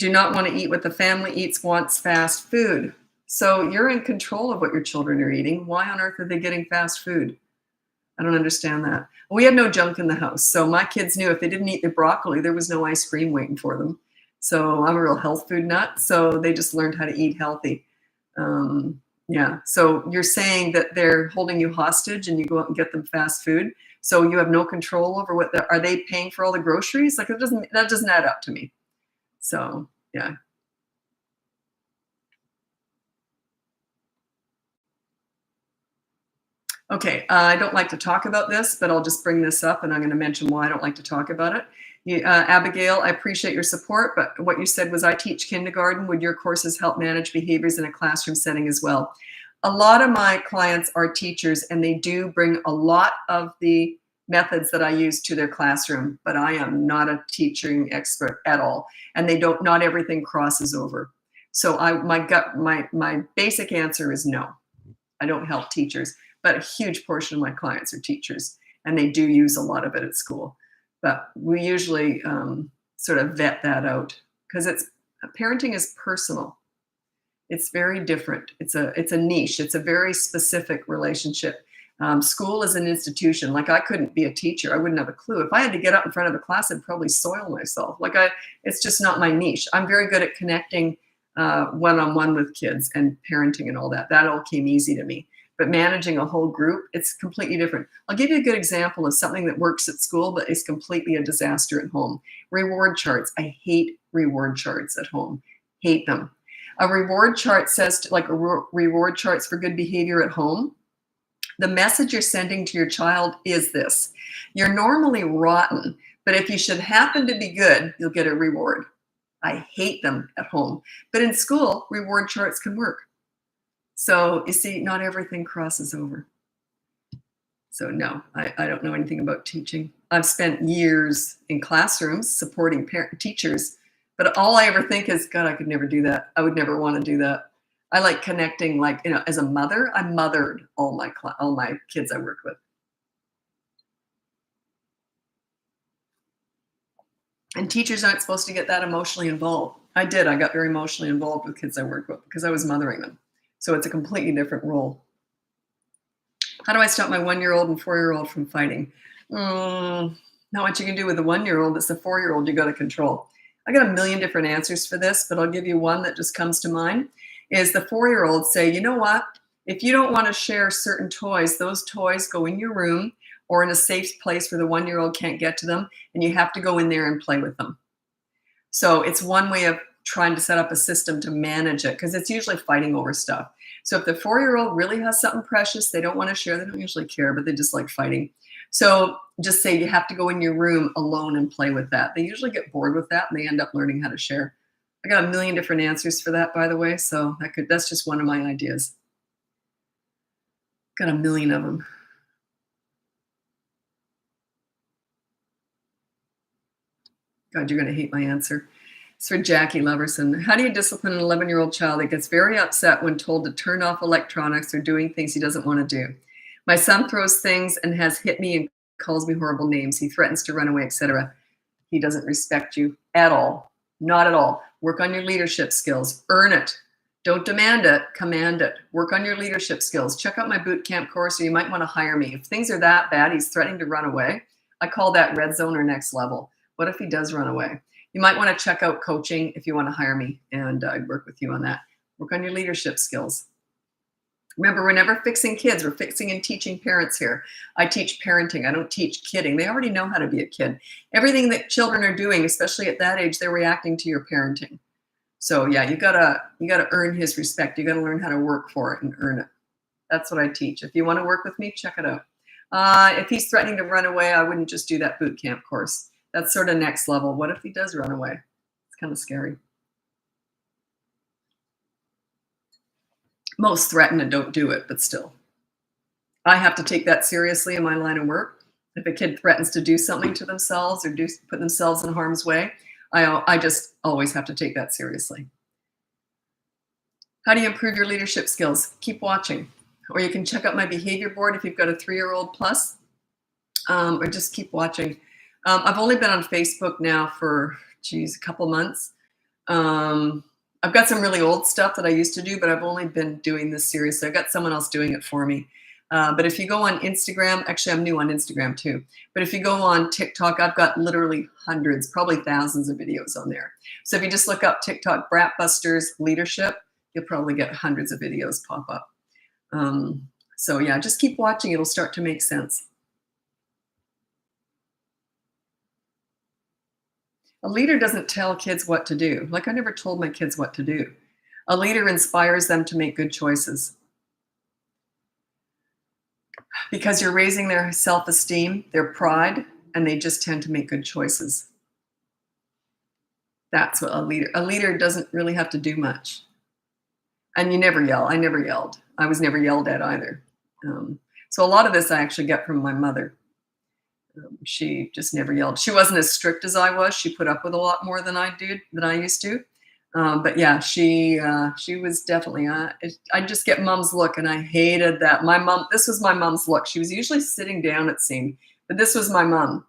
not want to eat what the family eats, wants fast food. So you're in control of what your children are eating. Why on earth are they getting fast food? I don't understand that. We had no junk in the house. So my kids knew if they didn't eat their broccoli, there was no ice cream waiting for them. So I'm a real health food nut. So they just learned how to eat healthy. Yeah. So you're saying that they're holding you hostage and you go out and get them fast food. So you have no control over are they paying for all the groceries? Like that doesn't add up to me. So yeah. Okay, I don't like to talk about this, but I'll just bring this up and I'm going to mention why I don't like to talk about it. Abigail, I appreciate your support, but what you said was I teach kindergarten. Would your courses help manage behaviors in a classroom setting as well? A lot of my clients are teachers and they do bring a lot of the methods that I use to their classroom, but I am not a teaching expert at all. And not everything crosses over. So my basic answer is no. I don't help teachers, but a huge portion of my clients are teachers and they do use a lot of it at school. But we usually sort of vet that out because parenting is personal. It's very different. It's a niche. It's a very specific relationship. School is an institution. Like I couldn't be a teacher. I wouldn't have a clue. If I had to get up in front of a class, I'd probably soil myself. It's just not my niche. I'm very good at connecting one-on-one with kids and parenting and all that. That all came easy to me. But managing a whole group, it's completely different. I'll give you a good example of something that works at school, but is completely a disaster at home. Reward charts. I hate reward charts at home. Hate them. A reward chart says, reward charts for good behavior at home. The message you're sending to your child is this. You're normally rotten, but if you should happen to be good, you'll get a reward. I hate them at home. But in school, reward charts can work. So you see, not everything crosses over. So no, I don't know anything about teaching. I've spent years in classrooms supporting teachers, but all I ever think is, God, I could never do that. I would never want to do that. I like connecting, as a mother, I mothered all my kids I work with. And teachers aren't supposed to get that emotionally involved. I did. I got very emotionally involved with kids I worked with because I was mothering them. So it's a completely different role. How do I stop my 1-year-old and 4-year-old from fighting? Not what you can do with a 1-year-old. It's the 4-year-old you got to control. I got a million different answers for this, but I'll give you one that just comes to mind. Is the 4-year-old say, you know what? If you don't want to share certain toys, those toys go in your room or in a safe place where the 1-year-old can't get to them, and you have to go in there and play with them. So it's one way of trying to set up a system to manage it because it's usually fighting over stuff. So if the 4-year-old really has something precious they don't want to share, they don't usually care, but they just like fighting. So just say you have to go in your room alone and play with that. They usually get bored with that and they end up learning how to share. I got a million different answers for that, by the way. So that's just one of my ideas. Got a million of them. God, you're going to hate my answer. It's for Jackie Leverson. How do you discipline an 11-year-old child that gets very upset when told to turn off electronics or doing things he doesn't want to do? My son throws things and has hit me and calls me horrible names. He threatens to run away, etc. He doesn't respect you at all. Not at all. Work on your leadership skills. Earn it. Don't demand it. Command it. Work on your leadership skills. Check out my boot camp course or you might want to hire me. If things are that bad, he's threatening to run away. I call that red zone or next level. What if he does run away? You might want to check out coaching if you want to hire me, and I'd work with you on that. Work on your leadership skills. Remember, we're never fixing kids. We're fixing and teaching parents here. I teach parenting. I don't teach kidding. They already know how to be a kid. Everything that children are doing, especially at that age, they're reacting to your parenting. So yeah, you gotta earn his respect. You gotta learn how to work for it and earn it. That's what I teach. If you want to work with me, check it out. If he's threatening to run away, I wouldn't just do that boot camp course. That's sort of next level. What if he does run away? It's kind of scary. Most threaten and don't do it, but still. I have to take that seriously in my line of work. If a kid threatens to do something to themselves or put themselves in harm's way, I just always have to take that seriously. How do you improve your leadership skills? Keep watching. Or you can check out my behavior board if you've got a 3-year-old plus, or just keep watching. I've only been on Facebook now for, a couple months. I've got some really old stuff that I used to do, but I've only been doing this seriously. I've got someone else doing it for me. But if you go on Instagram, actually, I'm new on Instagram too. But if you go on TikTok, I've got literally hundreds, probably thousands of videos on there. So if you just look up TikTok Bratbusters leadership, you'll probably get hundreds of videos pop up. So yeah, just keep watching. It'll start to make sense. A leader doesn't tell kids what to do. Like I never told my kids what to do. A leader inspires them to make good choices because you're raising their self-esteem, their pride, and they just tend to make good choices. That's what a leader doesn't really have to do much. And you never yell. I never yelled. I was never yelled at either. So a lot of this I actually get from my mother. She just never yelled. She wasn't as strict as I was. She put up with a lot more than I used to. But yeah, she was definitely. I just get mom's look, and I hated that. My mom. This was my mom's look. She was usually sitting down, it seemed, but this was my mom.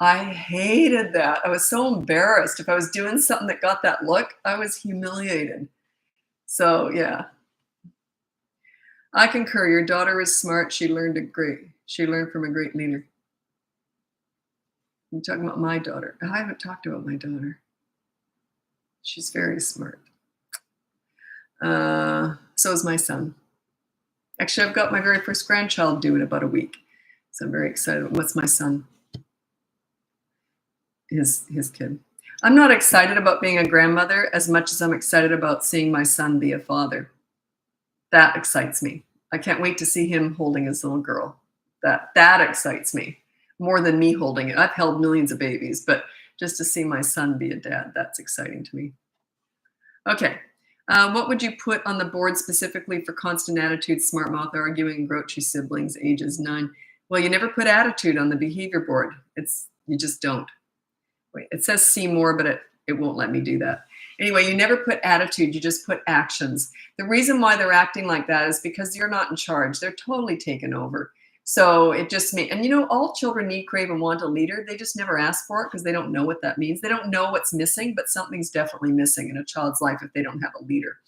I hated that. I was so embarrassed. If I was doing something that got that look, I was humiliated. So yeah, I concur. Your daughter is smart. She learned from a great leader. I'm talking about my daughter. I haven't talked about my daughter. She's very smart. So is my son. Actually, I've got my very first grandchild due in about a week. So I'm very excited. What's my son? His kid. I'm not excited about being a grandmother as much as I'm excited about seeing my son be a father. That excites me. I can't wait to see him holding his little girl. That excites me more than me holding it. I've held millions of babies, but just to see my son be a dad, that's exciting to me. Okay. What would you put on the board specifically for constant attitude, smart mouth, arguing, grouchy siblings, ages 9? Well, you never put attitude on the behavior board. You just don't. Wait, it says see more, but it won't let me do that. Anyway, you never put attitude, you just put actions. The reason why they're acting like that is because you're not in charge. They're totally taken over. So it just means, and all children need, crave, and want a leader. They just never ask for it because they don't know what that means. They don't know what's missing, but something's definitely missing in a child's life if they don't have a leader.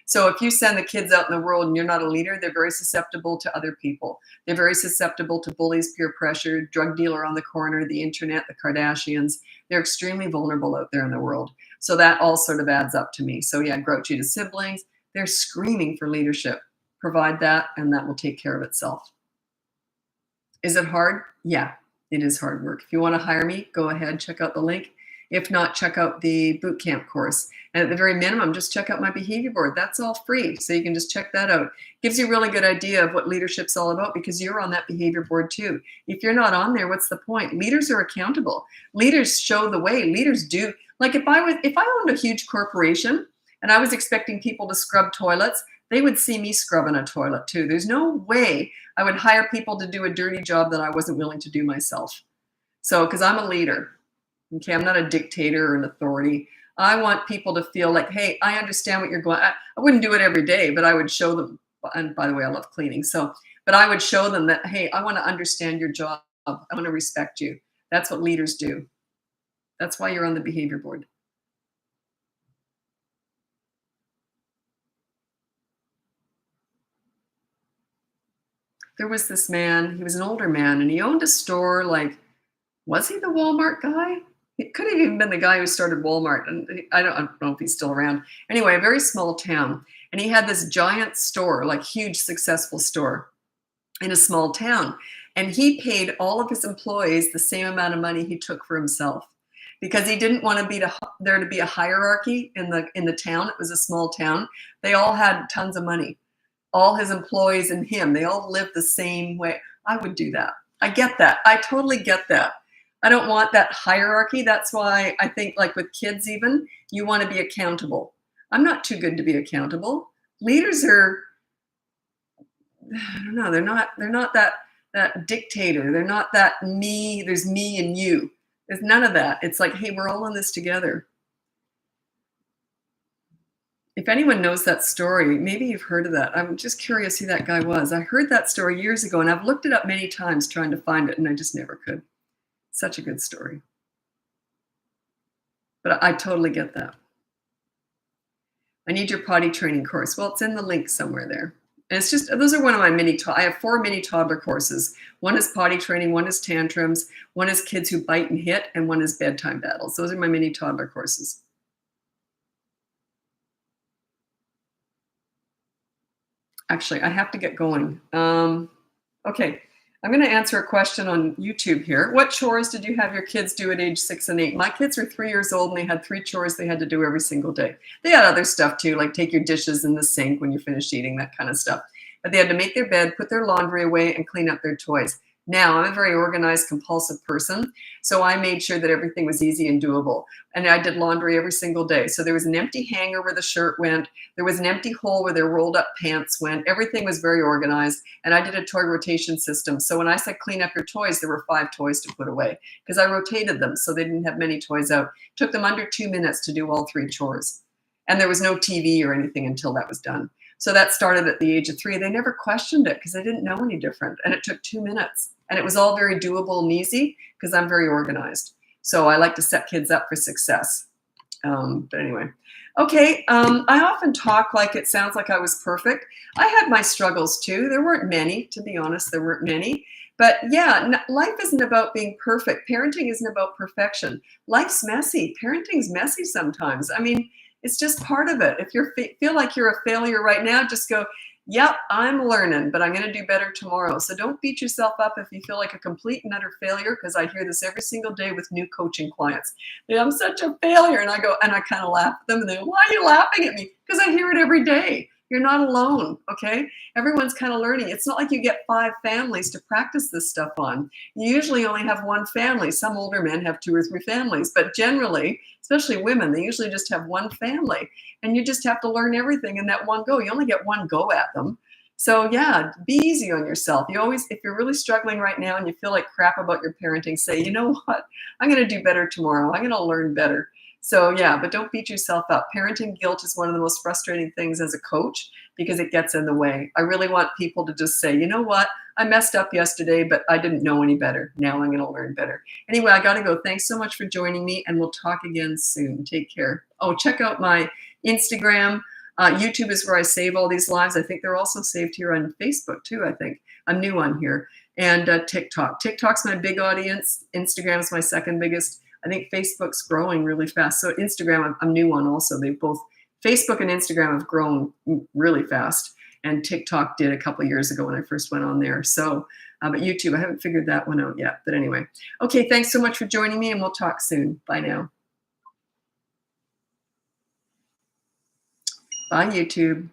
So if you send the kids out in the world and you're not a leader, they're very susceptible to other people. They're very susceptible to bullies, peer pressure, drug dealer on the corner, the internet, the Kardashians. They're extremely vulnerable out there in the world. So that all sort of adds up to me. So yeah, grouchy to siblings. They're screaming for leadership. Provide that, and that will take care of itself. Is it hard? Yeah, it is hard work. If you want to hire me, go ahead, check out the link. If not, check out the boot camp course. And at the very minimum, just check out my behavior board. That's all free. So you can just check that out. Gives you a really good idea of what leadership's all about because you're on that behavior board too. If you're not on there, what's the point? Leaders are accountable. Leaders show the way. Leaders do. Like if I owned a huge corporation and I was expecting people to scrub toilets, they would see me scrubbing a toilet too. There's no way I would hire people to do a dirty job that I wasn't willing to do myself. So, because I'm a leader. Okay, I'm not a dictator or an authority. I want people to feel like, hey, I understand what you're going. I wouldn't do it every day, but I would show them. And by the way, I love cleaning. But I would show them that, hey, I want to understand your job. I want to respect you. That's what leaders do. That's why you're on the behavior board. There was this man. He was an older man, and he owned a store. Like, was he the Walmart guy? It could have even been the guy who started Walmart. And I don't know if he's still around. Anyway, a very small town. And he had this giant store, like huge successful store in a small town. And he paid all of his employees the same amount of money he took for himself because he didn't want there to be a hierarchy in the town. It was a small town. They all had tons of money. All his employees and him, they all lived the same way. I would do that. I get that. I totally get that. I don't want that hierarchy. That's why I think, like with kids even, you want to be accountable. I'm not too good to be accountable. Leaders are, I don't know, they're not that dictator. They're not that me, there's me and you. There's none of that. It's like, hey, we're all in this together. If anyone knows that story, maybe you've heard of that. I'm just curious who that guy was. I heard that story years ago, and I've looked it up many times trying to find it, and I just never could. Such a good story. But I totally get that. I need your potty training course. Well, it's in the link somewhere there. And it's just, those are one of my I have 4 mini toddler courses. One is potty training, one is tantrums, one is kids who bite and hit, and one is bedtime battles. Those are my mini toddler courses. Actually, I have to get going. Okay, I'm going to answer a question on YouTube here. What chores did you have your kids do at age 6 and 8? My kids were 3 years old and they had 3 chores they had to do every single day. They had other stuff too, like take your dishes in the sink when you finish eating, that kind of stuff. But they had to make their bed, put their laundry away, and clean up their toys. Now, I'm a very organized, compulsive person, so I made sure that everything was easy and doable. And I did laundry every single day. So there was an empty hanger where the shirt went. There was an empty hole where their rolled up pants went. Everything was very organized. And I did a toy rotation system. So when I said clean up your toys, there were 5 toys to put away because I rotated them so they didn't have many toys out. It took them under 2 minutes to do all 3 chores. And there was no TV or anything until that was done. So that started at the age of 3. They never questioned it because they didn't know any different. And it took 2 minutes. And it was all very doable and easy because I'm very organized. So I like to set kids up for success. But anyway. Okay, I often talk like it sounds like I was perfect. I had my struggles too. There weren't many, to be honest, there weren't many. But yeah, life isn't about being perfect. Parenting isn't about perfection. Life's messy. Parenting's messy sometimes. I mean, it's just part of it. If you feel like you're a failure right now, just go, yep, I'm learning, but I'm going to do better tomorrow. So don't beat yourself up if you feel like a complete and utter failure, because I hear this every single day with new coaching clients. I'm such a failure. And I go, and I kind of laugh at them and they go, why are you laughing at me? Because I hear it every day. You're not alone, okay? Everyone's kind of learning. It's not like you get 5 families to practice this stuff on. You usually only have 1 family. Some older men have 2 or 3 families, but generally, especially women, they usually just have 1 family. And you just have to learn everything in that one go. You only get 1 go at them. So yeah, be easy on yourself. You always, if you're really struggling right now and you feel like crap about your parenting, say, you know what? I'm going to do better tomorrow. I'm going to learn better. So yeah, but don't beat yourself up. Parenting guilt is one of the most frustrating things as a coach because it gets in the way. I really want people to just say, you know what? I messed up yesterday, but I didn't know any better. Now I'm going to learn better. Anyway, I got to go. Thanks so much for joining me, and we'll talk again soon. Take care. Oh, check out my Instagram. YouTube is where I save all these lives. I think they're also saved here on Facebook too, I think. I'm new on here. And TikTok. TikTok's my big audience. Instagram is my second biggest. I think Facebook's growing really fast. So Instagram, I'm new on also. They both, Facebook and Instagram have grown really fast. And TikTok did a couple of years ago when I first went on there. So, but YouTube, I haven't figured that one out yet. But anyway, okay, thanks so much for joining me, and we'll talk soon. Bye now. Bye, YouTube.